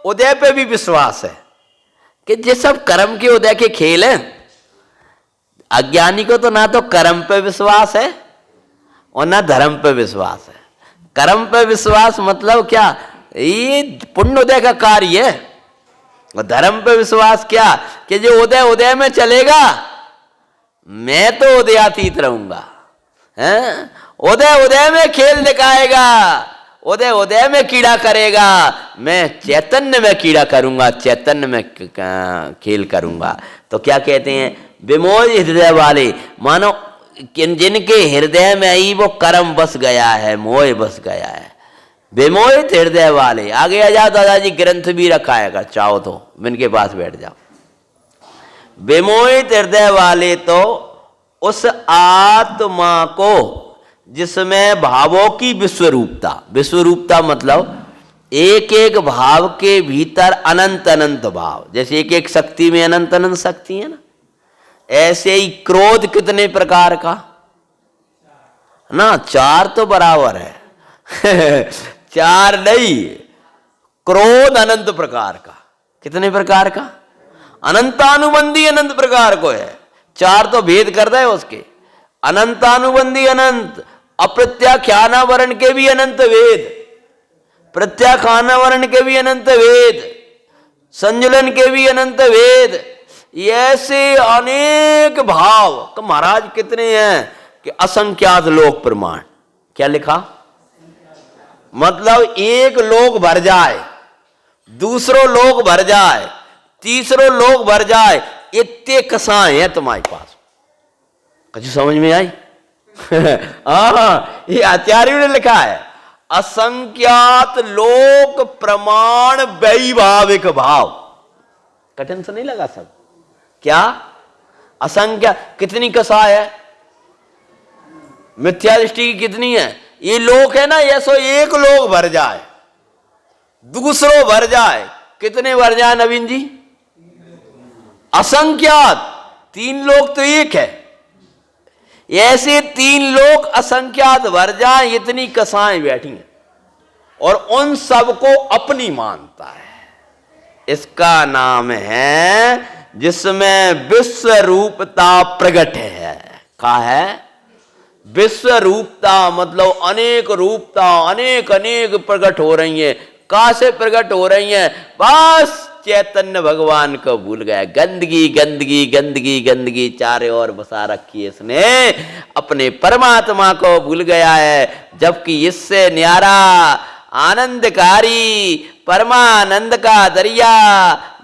उदय पे भी विश्वास है कि ये सब कर्म के उदय के खेल हैं। अज्ञानी को तो ना तो कर्म पे विश्वास है और ना धर्म पे विश्वास है। कर्म पे विश्वास मतलब क्या? ये पुण्य उदय का कार्य है। और धर्म पे विश्वास क्या? कि जो उदय उदय में चलेगा, मैं तो उदयातीत रहूंगा। हैं, उदय उदय में खेल दिखाएगा, उदय उदय में कीड़ा करेगा, मैं चैतन्य में कीड़ा करूंगा, चैतन्य में खेल करूंगा। तो क्या कहते हैं, विमोह हृदय वाले, मानो जिनके हृदय में ही वो कर्म बस गया है, मोह बस गया है, विमोहित हृदय वाले। आगे आ जाओ दादाजी, ग्रंथ भी रखा है, अगर चाहो तो इनके पास बैठ जाओ। विमोहित हृदय वाले तो उस आत्मा को जिसमें भावों की विश्वरूपता, विश्वरूपता मतलब एक एक भाव के भीतर अनंत अनंत भाव, जैसे एक एक शक्ति में अनंत अनंत शक्ति है ना, ऐसे ही क्रोध कितने प्रकार का ना, चार तो बराबर है चार नहीं, क्रोध अनंत प्रकार का। कितने प्रकार का? अनंतानुबंधी अनंत प्रकार को है। चार तो भेद करता है उसके, अनंतानुबंधी अनंत, अप्रत्याख्यानावरण के भी अनंत वेद, प्रत्याख्यानावरण के भी अनंत वेद, संजुलन के भी अनंत वेद, ऐसे अनेक भाव। तो महाराज कितने हैं कि असंख्यात लोक प्रमाण। क्या लिखा? मतलब एक लोक भर जाए, दूसरो लोक भर जाए, तीसरो लोक भर जाए, इतने कसाएं हैं तुम्हारे पास। कुछ समझ में आई? हाँ, ये आचार्यों ने लिखा है, असंख्यात लोक प्रमाण वैभाविक भाव। कठिन से नहीं लगा सब? क्या असंख्या कितनी कसाय है? मिथ्या दृष्टि की कितनी है? ये लोक है ना, ये सो एक लोक भर जाए, दूसरों भर जाए, कितने भर जाए नवीन जी? असंख्यात। तीन लोक तो एक है, ऐसे तीन लोक असंख्यात भर जाए, इतनी कसाएं बैठी हैं, और उन सबको अपनी मानता है। इसका नाम है जिसमें विश्व रूपता प्रकट है। कहा है? विश्व रूपता मतलब अनेक रूपता, अनेक अनेक प्रकट हो रही है। कहां से प्रकट हो रही है? बस चैतन्य भगवान को भूल गया। गंदगी गंदगी गंदगी गंदगी चारे ओर बसा रखी है इसने, अपने परमात्मा को भूल गया है। जबकि इससे न्यारा आनंदकारी परमानंद का दरिया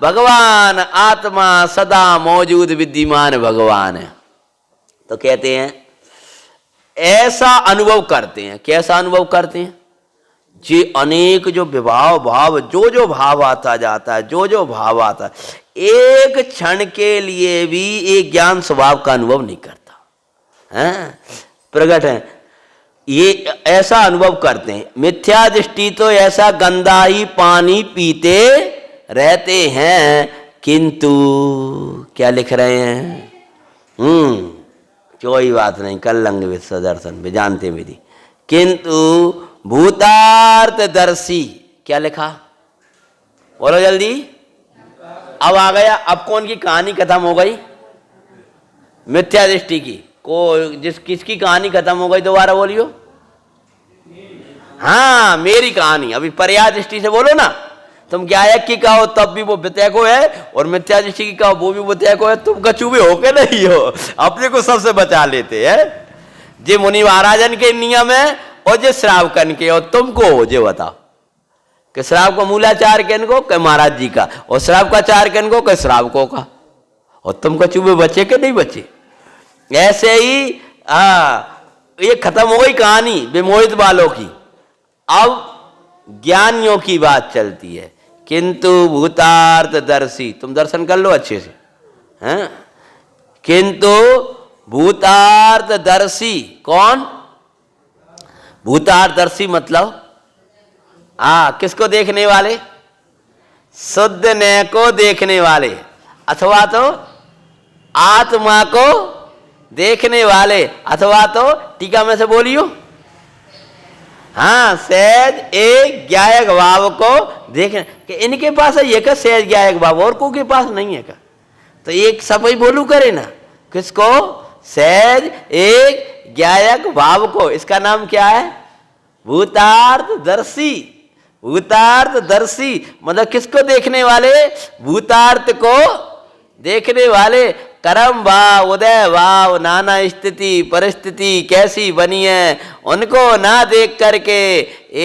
भगवान आत्मा सदा मौजूद विद्यमान भगवान है। तो कहते हैं ऐसा अनुभव करते हैं। कैसा अनुभव करते हैं? जे अनेक जो विभाव भाव, जो जो भाव आता जाता है, जो जो भाव आता है, एक क्षण के लिए भी एक ज्ञान स्वभाव का अनुभव नहीं करता है, प्रकट है। ये ऐसा अनुभव करते हैं। मिथ्या दृष्टि तो ऐसा गंदा ही पानी पीते रहते हैं, किंतु क्या लिख रहे हैं? कोई बात नहीं, कल लंग विश्व दर्शन भी जानते विधि, किंतु भूतार्थ दर्शी। क्या लिखा? बोलो जल्दी। अब आ गया। अब कौन की कहानी खत्म हो गई? मिथ्या दृष्टि की। किसकी कहानी खत्म हो गई? दोबारा बोलियो। हाँ, मेरी कहानी। अभी पर्याय दृष्टि से बोलो ना। तुम गायक की कहो तब भी वो वितैको है, और मिथ्या दृष्टि की कहो वो भी वितैको है। तुम कछुए हो के नहीं हो, अपने को सबसे बचा लेते हैं। जे मुनि महाराजन के नियम है और जे श्रावकन के, और तुमको हो जे बताओ कि श्राव को मूलाचार केन को के महाराज जी का, और श्राव का चार केन को के श्रावकों का, और तुम कछुए बचे के नहीं बचे। ऐसे ही ये खत्म हो गई कहानी विमोहित वालों की। अब ज्ञानियों की बात चलती है। किंतु भूतार्थ दर्शी, तुम दर्शन कर लो अच्छे से, हैं? किंतु भूतार्थ दर्शी कौन? भूतार्थदर्शी मतलब किसको देखने वाले? शुद्ध न को देखने वाले, अथवा तो आत्मा को देखने वाले, अथवा तो टीका में से बोलियो, हाँ, सहज एक ज्ञायक भाव को देखने कि इनके पास है ये का सहज ज्ञायक भाव, और को के पास नहीं है का। तो एक सब ही बोलू करे ना, किसको? सहज एक ज्ञायक भाव को। इसका नाम क्या है? भूतार्थदर्शी। भूतार्थदर्शी मतलब किसको देखने वाले? भूतार्थ को देखने वाले। कर्म भाव उदय भाव नाना स्थिति परिस्थिति कैसी बनी है उनको ना देख करके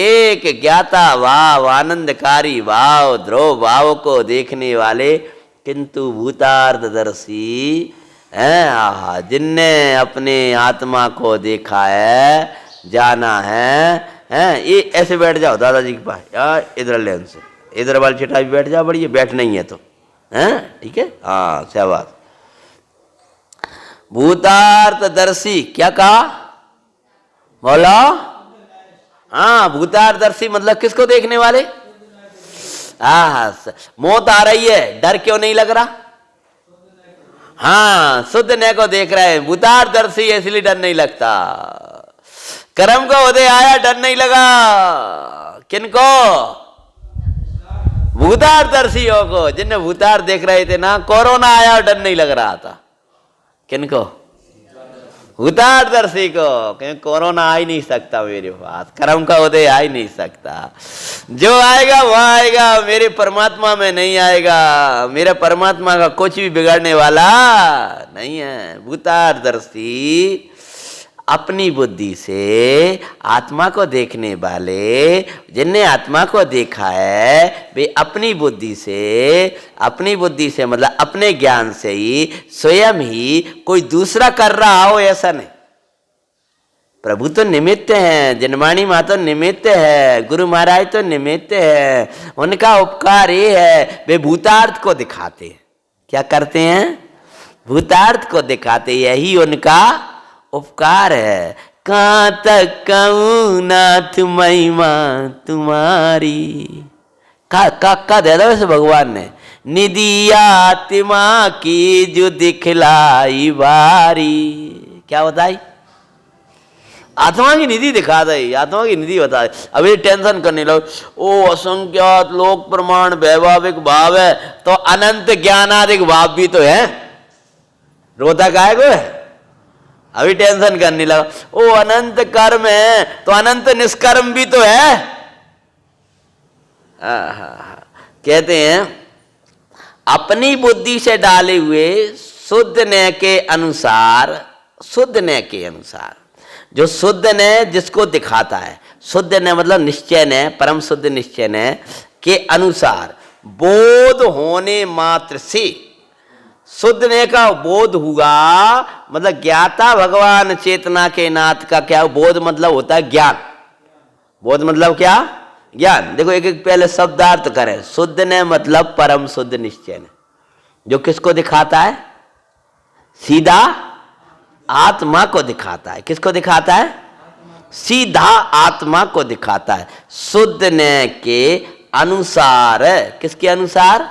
एक ज्ञाता भाव आनंदकारी भाव ध्रुव भाव को देखने वाले किंतु भूतार्थदर्शी हैं, जिनने अपने आत्मा को देखा है जाना है। ये ऐसे बैठ जाओ दादाजी के पास यार, इधर ले उनसे, इधर वाली चिटा भी बैठ जाओ, बढ़िया बैठ नहीं है तो हैं, ठीक है। हाँ शाबाश। भूतार्थदर्शी क्या कहा बोलो? हाँ भूतार्थदर्शी मतलब किसको देखने वाले? मौत आ रही है डर क्यों नहीं लग रहा? हाँ शुद्ध ने को देख रहे हैं, भूतार्थदर्शी इसलिए डर नहीं लगता। कर्म को उदय आया डर नहीं लगा, किनको? भूतार्थदर्शियों को, जिनने भूतार्थ देख रहे थे ना। कोरोना आया और डर नहीं लग रहा था, किनको? भूतार्थदर्शी को, क्योंकि कोरोना आ ही नहीं सकता मेरे पास, कर्म का उदय आ ही नहीं सकता। जो आएगा वो आएगा, मेरे परमात्मा में नहीं आएगा। मेरे परमात्मा का कुछ भी बिगड़ने वाला नहीं है। भूतार्थदर्शी अपनी बुद्धि से आत्मा को देखने वाले, जिनने आत्मा को देखा है वे अपनी बुद्धि से मतलब अपने ज्ञान से ही स्वयं ही, कोई दूसरा कर रहा हो ऐसा नहीं। प्रभु तो निमित्त हैं, जनवाणी माँ तो निमित्त है, गुरु महाराज तो निमित्त है। उनका उपकार ये है वे भूतार्थ को दिखाते हैं। क्या करते हैं? भूतार्थ को दिखाते, यही उनका उपकार है। कहाँ तक कहूँ नाथ महिमा तुम्हारी, का दे दो भगवान ने, निधि आत्मा की जो दिखलाई बारी। क्या बताई? आत्मा की निधि दिखा दे, आत्मा की निधि बता दे। अभी टेंशन करने लो, ओ असंख्यात लोक प्रमाण वैभाविक भाव है तो अनंत ज्ञानादिक भाव भी तो है, रोता काहे को है? अभी टेंशन करने लगा, ओ अनंत कर्म है तो अनंत निष्कर्म भी तो है। कहते हैं अपनी बुद्धि से डाले हुए शुद्ध न्याय के अनुसार, शुद्ध न्याय के अनुसार, जो शुद्ध न्याय जिसको दिखाता है, शुद्ध न्याय मतलब निश्चय न्याय, परम शुद्ध निश्चय न्याय के अनुसार बोध होने मात्र से, शुद्ध न्याय का बोध हुआ मतलब ज्ञाता भगवान चेतना के नाथ का क्या बोध मतलब होता है? ज्ञान। बोध मतलब क्या? ज्ञान। देखो एक एक पहले शब्दार्थ करें। शुद्ध न्याय मतलब परम शुद्ध निश्चय न्याय, जो किसको दिखाता है? सीधा आत्मा को दिखाता है। किसको दिखाता है? सीधा आत्मा को दिखाता है। शुद्ध न्याय के अनुसार, किसके अनुसार?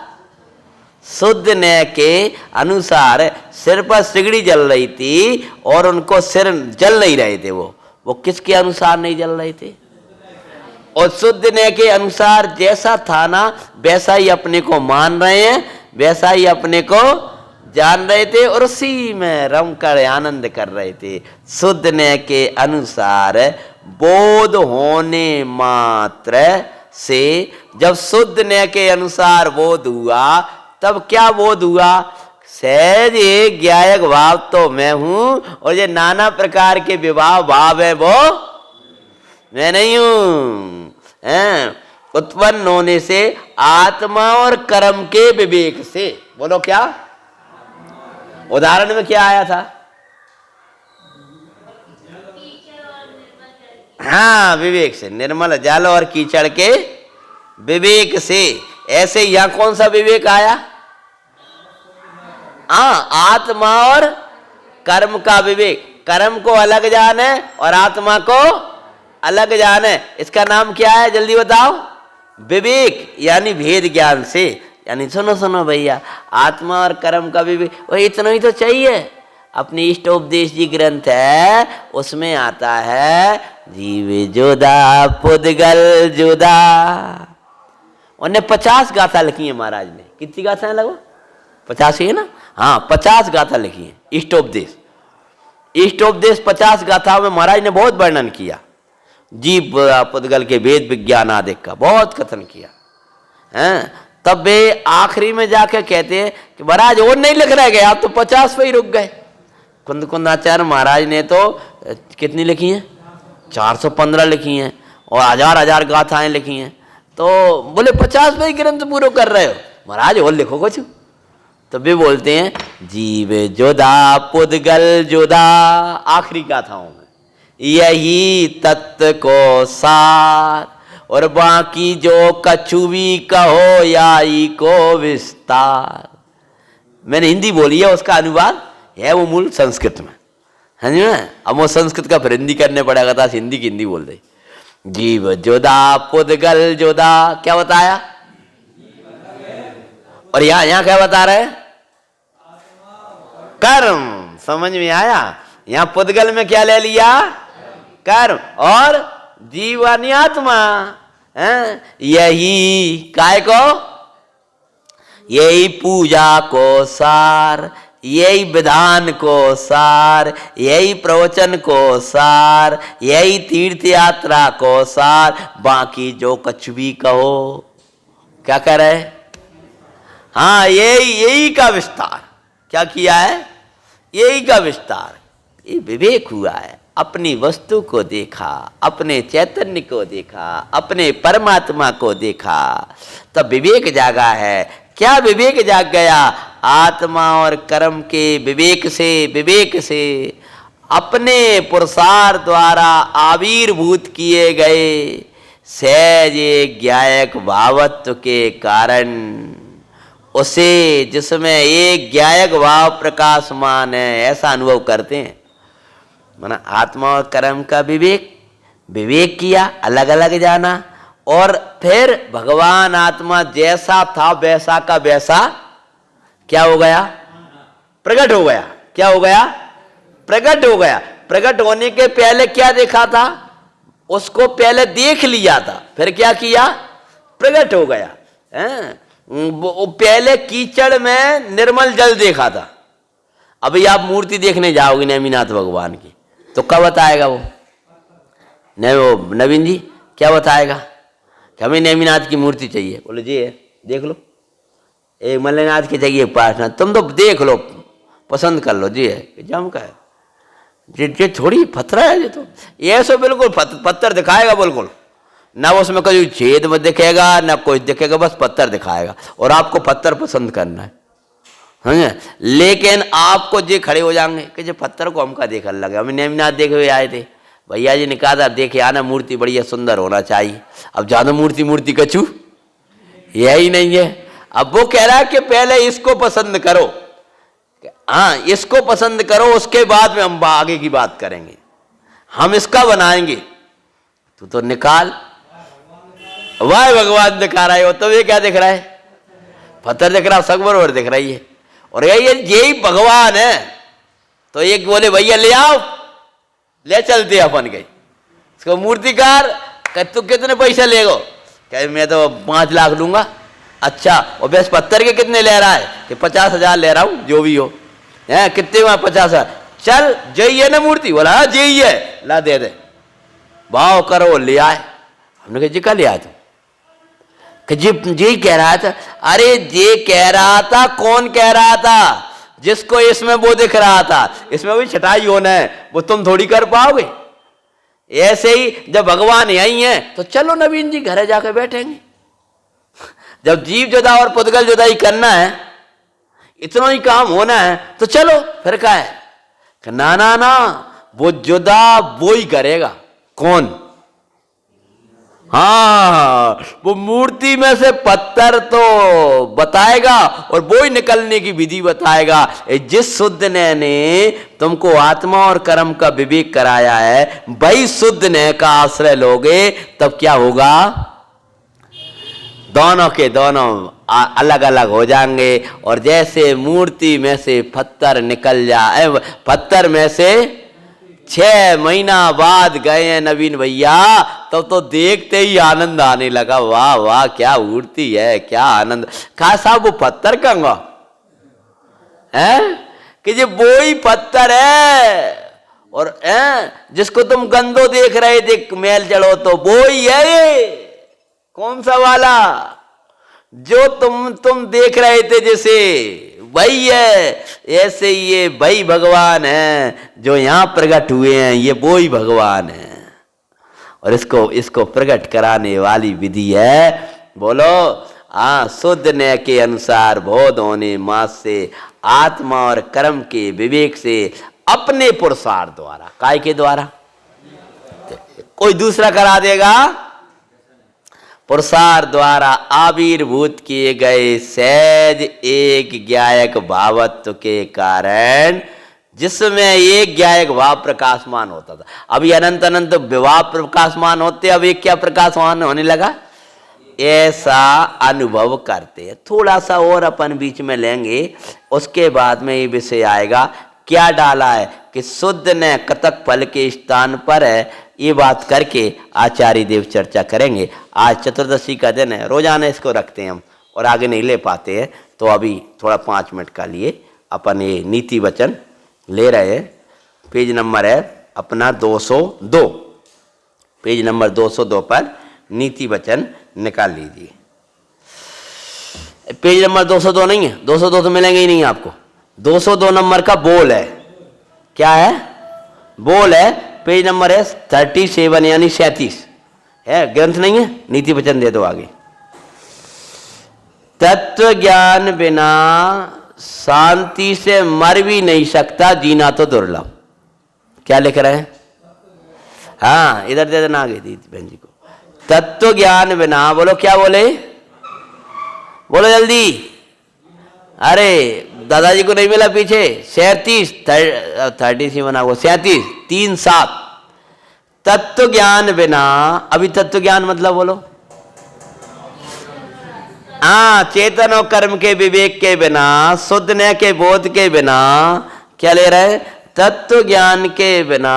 शुद्ध न्याय के अनुसार सिर पर सिगड़ी जल रही थी और उनको सिर जल नहीं रहे थे, वो किसके अनुसार नहीं जल रहे थे? और शुद्ध न्याय के अनुसार जैसा था ना वैसा ही अपने को मान रहे हैं, वैसा ही अपने को जान रहे थे और उसी में रम कर आनंद कर रहे थे। शुद्ध न्याय के अनुसार बोध होने मात्र से, जब शुद्ध न्याय के अनुसार बोध हुआ तब क्या बोध हुआ? सहज एक ज्ञायक भाव तो मैं हूं और ये नाना प्रकार के विभाव भाव है वो मैं नहीं हूं। उत्पन्न होने से आत्मा और कर्म के विवेक से, बोलो क्या? उदाहरण में क्या आया था? हाँ विवेक से, निर्मल जल और कीचड़ के विवेक से। ऐसे यहां कौन सा विवेक आया? आत्मा और कर्म का विवेक। कर्म को अलग जाने और आत्मा को अलग जाने, इसका नाम क्या है जल्दी बताओ? विवेक, यानी भेद ज्ञान से। यानी सुनो भैया, आत्मा और कर्म का विवेक, वही इतना ही तो चाहिए। अपनी इष्ट उपदेश जी ग्रंथ है, उसमें आता है जीव जुदा पुद्गल जुदा। उन्हें 50 गाथा लिखी है महाराज ने। कितनी गाथा है? लगभग 50 ही है ना? हाँ 50 गाथा लिखी है इष्टोपदेश। इष्टोपदेश 50 गाथाओं में महाराज ने बहुत वर्णन किया, जीव पुद्गल के वेद विज्ञान आदि का बहुत कथन किया है। तब वे आखिरी में जाके कहते हैं कि महाराज और नहीं लिख रह गए, आप तो 50 पे ही रुक गए। कुंदकुंदाचार्य महाराज ने तो कितनी लिखी हैं? 415 लिखी हैं और हजार हजार गाथाएं लिखी हैं। तो बोले 50 पे ही ग्रंथ पूरा कर रहे हो, महाराज और लिखो कुछ। तो वे बोलते हैं जीव जुदा पुद्गल जुदा, आखिरी गाथाओं में यही तत्व को सार, और बाकी जो कछु भी कहो याई को विस्तार। मैंने हिंदी बोली है, उसका अनुवाद है वो मूल संस्कृत में, है ना। अब वो संस्कृत का फिर हिंदी करने पड़ेगा, था हिंदी की हिंदी बोल दे। जीव जुदा पुद्गल जुदा, क्या बताया? और यहां क्या बता रहे? कर्म। समझ में आया? यहां पुद्गल में क्या ले लिया? कर्म। और जीवानी आत्मा, यही काय को? यही पूजा को सार, यही विधान को सार, यही प्रवचन को सार, यही तीर्थ यात्रा को सार, बाकी जो कुछ भी कहो। क्या कह रहे? हाँ, यही का विस्तार। क्या किया है? यही का विस्तार। ये विवेक हुआ है, अपनी वस्तु को देखा, अपने चैतन्य को देखा, अपने परमात्मा को देखा, तब विवेक जागा है। क्या विवेक जाग गया? आत्मा और कर्म के विवेक से अपने पुरुषार्थ द्वारा आविर्भूत किए गए सहज ज्ञायक भावत्व के कारण, उसे जिसमें एक ज्ञायक भाव प्रकाशमान है, ऐसा अनुभव करते हैं। माना आत्मा और कर्म का विवेक किया, अलग अलग जाना, और फिर भगवान आत्मा जैसा था वैसा का वैसा क्या हो गया? प्रकट हो गया। क्या हो गया? प्रकट हो गया। प्रकट होने के पहले क्या देखा था? उसको पहले देख लिया था, फिर क्या किया? प्रकट हो गया। वो पहले कीचड़ में निर्मल जल देखा था। अभी आप मूर्ति देखने जाओगे नेमिनाथ भगवान की, तो कब बताएगा वो नवीन जी? क्या बताएगा कि हमें नेमिनाथ की मूर्ति चाहिए? बोले जी है, देख लो। एक मल्लनाथ की चाहिए पार्टनर, तुम तो देख लो, पसंद कर लो। जी है, जम का है ये थोड़ी पत्थर है, ये तो ये सो बिल्कुल पत्थर दिखाएगा, बिल्कुल ना उसमें कोई छेद में दिखेगा ना कुछ दिखेगा, बस पत्थर दिखाएगा। और आपको पत्थर पसंद करना है। लेकिन आपको जे खड़े हो जाएंगे कि जो पत्थर को हमका देखने लगे। हम नेमिनाथ देखे हुए आए थे, भैया जी ने कहा था देखे आना, मूर्ति बढ़िया सुंदर होना चाहिए। अब ज्यादा मूर्ति कछू यही नहीं है। अब वो कह रहा है कि पहले इसको पसंद करो, हाँ इसको पसंद करो, उसके बाद में हम आगे की बात करेंगे, हम इसका बनाएंगे। तो निकाल, वाह भगवान दिखा रहा है वो, तो ये क्या दिख रहा है? पत्थर दिख रहा, सब बरोबर दिख रही है। और यही भगवान है। तो एक बोले भैया ले आओ, ले चलते अपन गए इसको मूर्तिकार। तू कितने पैसे लेगो? कहे मैं तो 5 लाख लूंगा। अच्छा, और बस पत्थर के कितने ले रहा है? कि 50,000 ले रहा हूं, जो भी हो। है कितने में? 50,000। चल जई है ना मूर्ति? बोला हाँ जई है, ला दे दे, भाव करो, ले आए। हमने कहा जी क्या ले आया तू? कि जी कह रहा था। अरे जे कह रहा था, कौन कह रहा था? जिसको इसमें वो दिख रहा था, इसमें भी छटाई होना है, वो तुम थोड़ी कर पाओगे। ऐसे ही जब भगवान यही है तो चलो नवीन जी घर जाकर बैठेंगे। जब जीव जुदा और पुद्गल जुदाई करना है, इतना ही काम होना है, तो चलो फिर क्या है? ना ना ना, वो जुदा वो ही करेगा। कौन? हाँ, वो मूर्ति में से पत्थर तो बताएगा और वो ही निकलने की विधि बताएगा। जिस शुद्ध ने तुमको आत्मा और कर्म का विवेक कराया है, वही शुद्ध ने का आश्रय लोगे, तब क्या होगा? दोनों के दोनों अलग अलग हो जाएंगे। और जैसे मूर्ति में से पत्थर निकल जाए, पत्थर में से 6 महीना बाद गए हैं नवीन भैया, तो देखते ही आनंद आने लगा। वाह वाह क्या मूर्ति है, क्या आनंद। कहा साहब वो पत्थर कहूंगा है कि ये वो ही पत्थर है, और जिसको तुम गंदो देख रहे थे, मैल चढ़ो, तो वो ही है ये। कौन सा वाला? जो तुम देख रहे थे जैसे वही है, ऐसे ये वही भगवान है जो यहाँ प्रकट हुए हैं, ये वो ही भगवान है। और इसको प्रकट कराने वाली विधि है, बोलो शुद्ध न्याय के अनुसार बोध होने मास से, आत्मा और कर्म के विवेक से, अपने पुरुषार्थ द्वारा। काय के द्वारा? कोई दूसरा करा देगा? पुरुषार्थ द्वारा आविर्भूत किए गए सहज एक ज्ञायक भावत्व के कारण, जिसमें एक ज्ञायक भाव प्रकाशमान होता था। अभी अनंत अनंत विभाव प्रकाशमान होते, अब एक क्या प्रकाशमान होने लगा? ऐसा अनुभव करते हैं। थोड़ा सा और अपन बीच में लेंगे, उसके बाद में ये विषय आएगा। क्या डाला है कि शुद्ध ने कतक फल के स्थान पर है, ये बात करके आचार्य देव चर्चा करेंगे। आज चतुर्दशी का दिन है, रोजाना इसको रखते हैं हम और आगे नहीं ले पाते हैं, तो अभी थोड़ा 5 मिनट का लिए अपन ये नीति वचन ले रहे हैं। पेज नंबर है अपना 202, पेज नंबर 202 पर नीति वचन निकाल लीजिए। पेज नंबर 202 नहीं है, 202 तो मिलेंगे ही नहीं आपको। 202 नंबर का बोल है। क्या है? बोल है। पेज नंबर है 37 यानी 37 है। ग्रंथ नहीं है, नीति वचन दे दो आगे। तत्व ज्ञान बिना शांति से मर भी नहीं सकता, जीना तो दुर्लभ। क्या लिख रहे हैं? हाँ, इधर दे देना आगे दीदी बहन जी को। तत्व ज्ञान बिना, बोलो क्या बोले? बोलो जल्दी। अरे दादाजी को नहीं मिला पीछे। 37 बना वो 37 3 7। तत्व ज्ञान बिना, अभी तत्व ज्ञान मतलब बोलो। चेतन और कर्म के विवेक के बिना, शुद्ध न्याय के बोध के बिना, क्या ले रहे? तत्व ज्ञान के बिना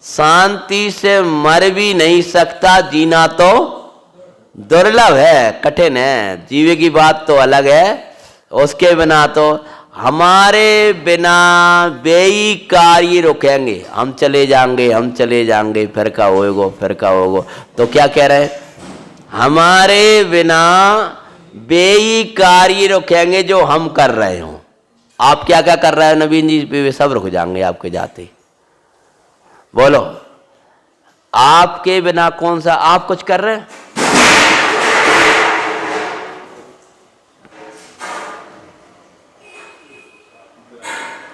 शांति से मर भी नहीं सकता, जीना तो दुर्लभ है, कठिन है। जीवे की बात तो अलग है, उसके बिना तो हमारे बिना बेई कार्य रुकेंगे। हम चले जाएंगे, फिर का होएगो, फिर का होगो। तो क्या कह रहे हैं? हमारे बिना बेई कार्य रुकेंगे जो हम कर रहे हो। आप क्या क्या कर रहे हो नवीन जी? वे सब रुक जाएंगे आपके जाते। बोलो, आपके बिना कौन सा आप कुछ कर रहे हैं?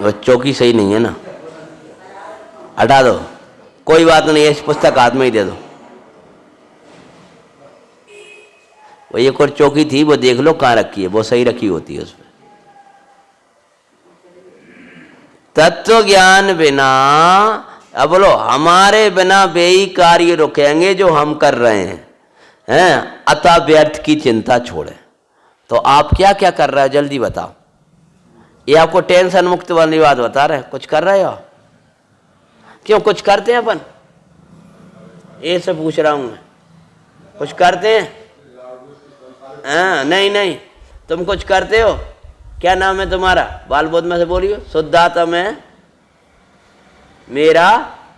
वो चौकी सही नहीं है ना, हटा दो, कोई बात नहीं है। इस पुस्तक हाथ में ही दे दो। वो एक और चौकी थी, वो देख लो कहाँ रखी है, वो सही रखी होती है उसमें। तत्व ज्ञान बिना, अब बोलो, हमारे बिना बेई कार्य रुकेंगे जो हम कर रहे हैं, अतः व्यर्थ की चिंता छोड़े। तो आप क्या क्या कर रहे हो जल्दी बताओ। ये आपको टेंशन मुक्त वाली बात बता रहे हैं। कुछ कर रहे हो? क्यों, कुछ करते हैं अपन? ये से पूछ रहा हूं मैं, कुछ करते हैं? नहीं, तुम कुछ करते हो? क्या नाम है तुम्हारा? बाल बोध में से बोलियो। शुद्धात्मा में मेरा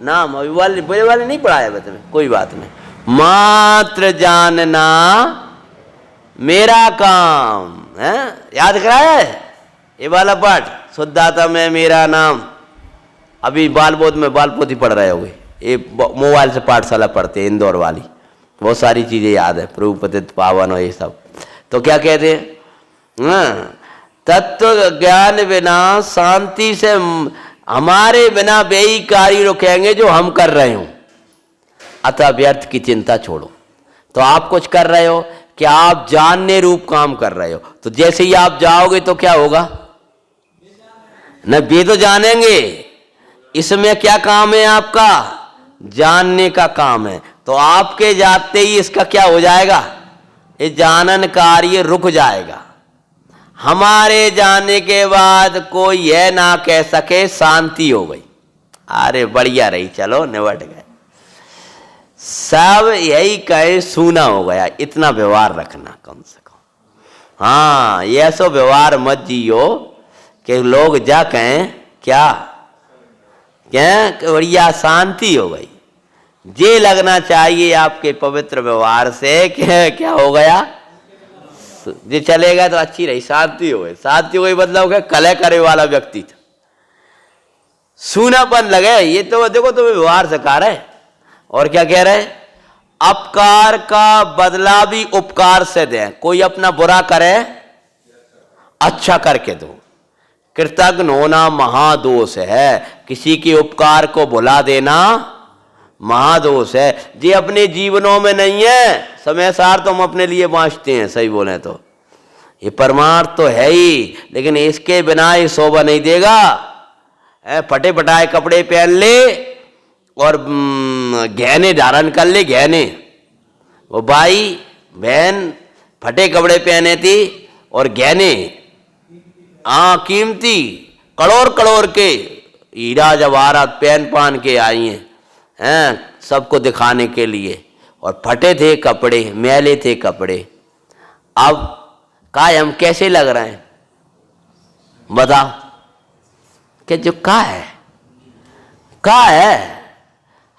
नाम। अभी वाले नहीं पढ़ाया मैं तुम्हें, कोई बात नहीं। मात्र जानना मेरा काम है। याद कराया है ये वाला पाठ? शुद्धात्मा में मेरा नाम। अभी बाल बोध में बाल पोथी पढ़ रहे होगे, ये मोबाइल से पाठशाला पढ़ते हैं इंदौर वाली, बहुत सारी चीजें याद है, प्रभु पतित पावन और ये सब। तो क्या कहते हैं? तत्व ज्ञान बिना शांति से, हमारे बिना बेई कार्य रुकेंगे जो हम कर रहे हो, अतः व्यर्थ की चिंता छोड़ो। तो आप कुछ कर रहे हो कि आप जानने रूप काम कर रहे हो। तो जैसे ही आप जाओगे तो क्या होगा? न वे तो जानेंगे। इसमें क्या काम है आपका? जानने का काम है। तो आपके जाते ही इसका क्या हो जाएगा? ये जानन कार्य रुक जाएगा। हमारे जाने के बाद कोई यह ना कह सके शांति हो गई, अरे बढ़िया रही, चलो निबट गए। सब यही कहे सूना हो गया। इतना व्यवहार रखना कम से कम। हाँ, ये सो व्यवहार मत जियो कि लोग जा कहें क्या बढ़िया शांति हो गई। ये लगना चाहिए आपके पवित्र व्यवहार से कि क्या हो गया? तो ये चलेगा तो अच्छी रही, शांति हो गई। शांति हो गई मतलब क्या, कलह करे वाला व्यक्ति था, सूनापन लगे। ये तो देखो तुम्हें व्यवहार सिखा रहे। और क्या कह रहे, अपकार का बदला भी उपकार से दें। कोई अपना बुरा करे अच्छा करके दो। कृतज्ञ होना महादोष है, किसी के उपकार को भुला देना महादोष है। ये अपने जीवनों में नहीं है। समय सार तो हम अपने लिए बांचते हैं, सही बोले तो ये परमार्थ तो है ही, लेकिन इसके बिना ये शोभा नहीं देगा। फटे फटाए कपड़े पहन ले और गहने धारण कर ले, गहने। वो भाई बहन फटे कपड़े पहने थी और गहने कीमती करोड़ करोड़ के हीरा जवाहरात पहन के आई हैं सबको दिखाने के लिए, और फटे थे कपड़े, मैले थे कपड़े। अब काय हम कैसे लग रहे हैं बता कि जो का है।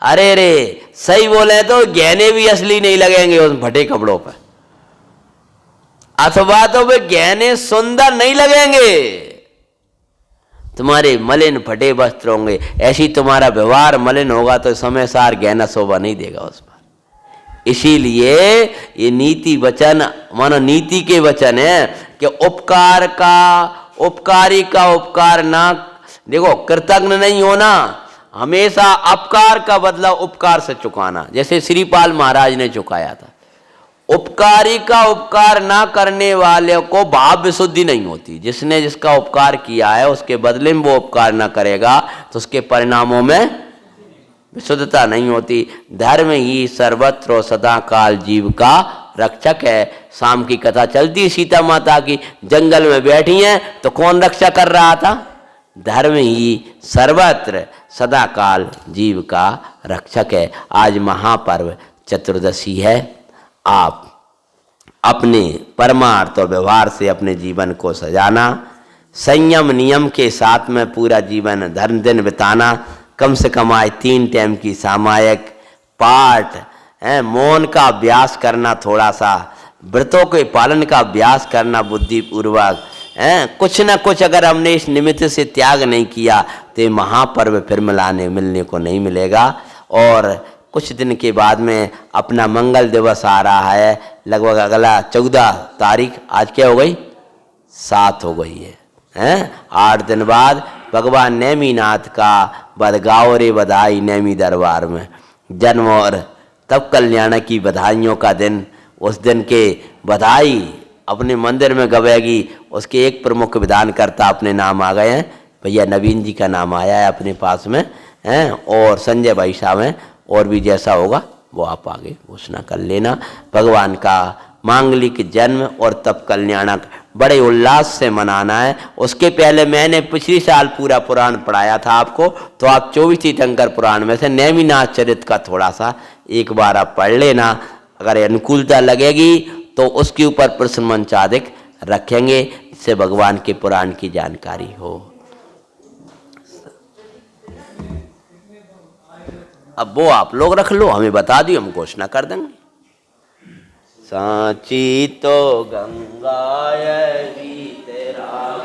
अरे रे सही बोले तो गहने भी असली नहीं लगेंगे उन फटे कपड़ों पर, अथवा तो वे गहने सुंदर नहीं लगेंगे, तुम्हारे मलिन फटे वस्त्र होंगे। ऐसी तुम्हारा व्यवहार मलिन होगा तो समय सार गहना शोभा नहीं देगा उस पर। इसीलिए ये नीति वचन मानो नीति के वचन है कि उपकारी का उपकार ना, देखो कृतज्ञ नहीं होना, हमेशा अपकार का बदला उपकार से चुकाना। जैसे श्रीपाल महाराज ने चुकाया था। उपकारी का उपकार ना करने वाले को भाव विशुद्धि नहीं होती। जिसने जिसका उपकार किया है उसके बदले में वो उपकार ना करेगा तो उसके परिणामों में विशुद्धता नहीं होती। धर्म ही सर्वत्र और सदा काल जीव का रक्षक है। शाम की कथा चलती सीता माता की, जंगल में बैठी हैं तो कौन रक्षा कर रहा था? धर्म ही सर्वत्र सदा काल जीव का रक्षक है। आज महापर्व चतुर्दशी है। आप अपने परमार्थ और व्यवहार से अपने जीवन को सजाना, संयम नियम के साथ में पूरा जीवन धर्म दिन बिताना, कम से कम आज 3 टाइम की सामायिक पाठ, मौन का अभ्यास करना, थोड़ा सा व्रतों के पालन का अभ्यास करना बुद्धिपूर्वक, कुछ न कुछ अगर हमने इस निमित्त से त्याग नहीं किया तो महापर्व फिर मिलने को नहीं मिलेगा। और कुछ दिन के बाद में अपना मंगल दिवस आ रहा है, लगभग अगला 14 तारीख, आज क्या हो गई? 7 हो गई है। 8 दिन बाद भगवान नेमीनाथ का बदगाओ रे बधाई नेमी दरबार में जन्म और तब कल्याण की बधाइयों का दिन। उस दिन के बधाई अपने मंदिर में गवेगी। उसके एक प्रमुख विधानकर्ता अपने नाम आ गए हैं, भैया नवीन जी का नाम आया है अपने पास में, और संजय भाई साहब हैं, और भी जैसा होगा वो आप आगे घोषणा कर लेना। भगवान का मांगलिक जन्म और तप कल्याणक बड़े उल्लास से मनाना है। उसके पहले मैंने पिछली साल पूरा पुराण पढ़ाया था आपको, तो आप 24 तीर्थंकर पुराण में से नेमिनाथ चरित्र का थोड़ा सा एक बार आप पढ़ लेना। अगर अनुकूलता लगेगी तो उसके ऊपर प्रश्न मंच आदि रखेंगे, इससे भगवान के पुराण की जानकारी हो। अब वो आप लोग रख लो, हमें बता दियो, हम घोषणा कर देंगे। सांची तो गंगा तेरा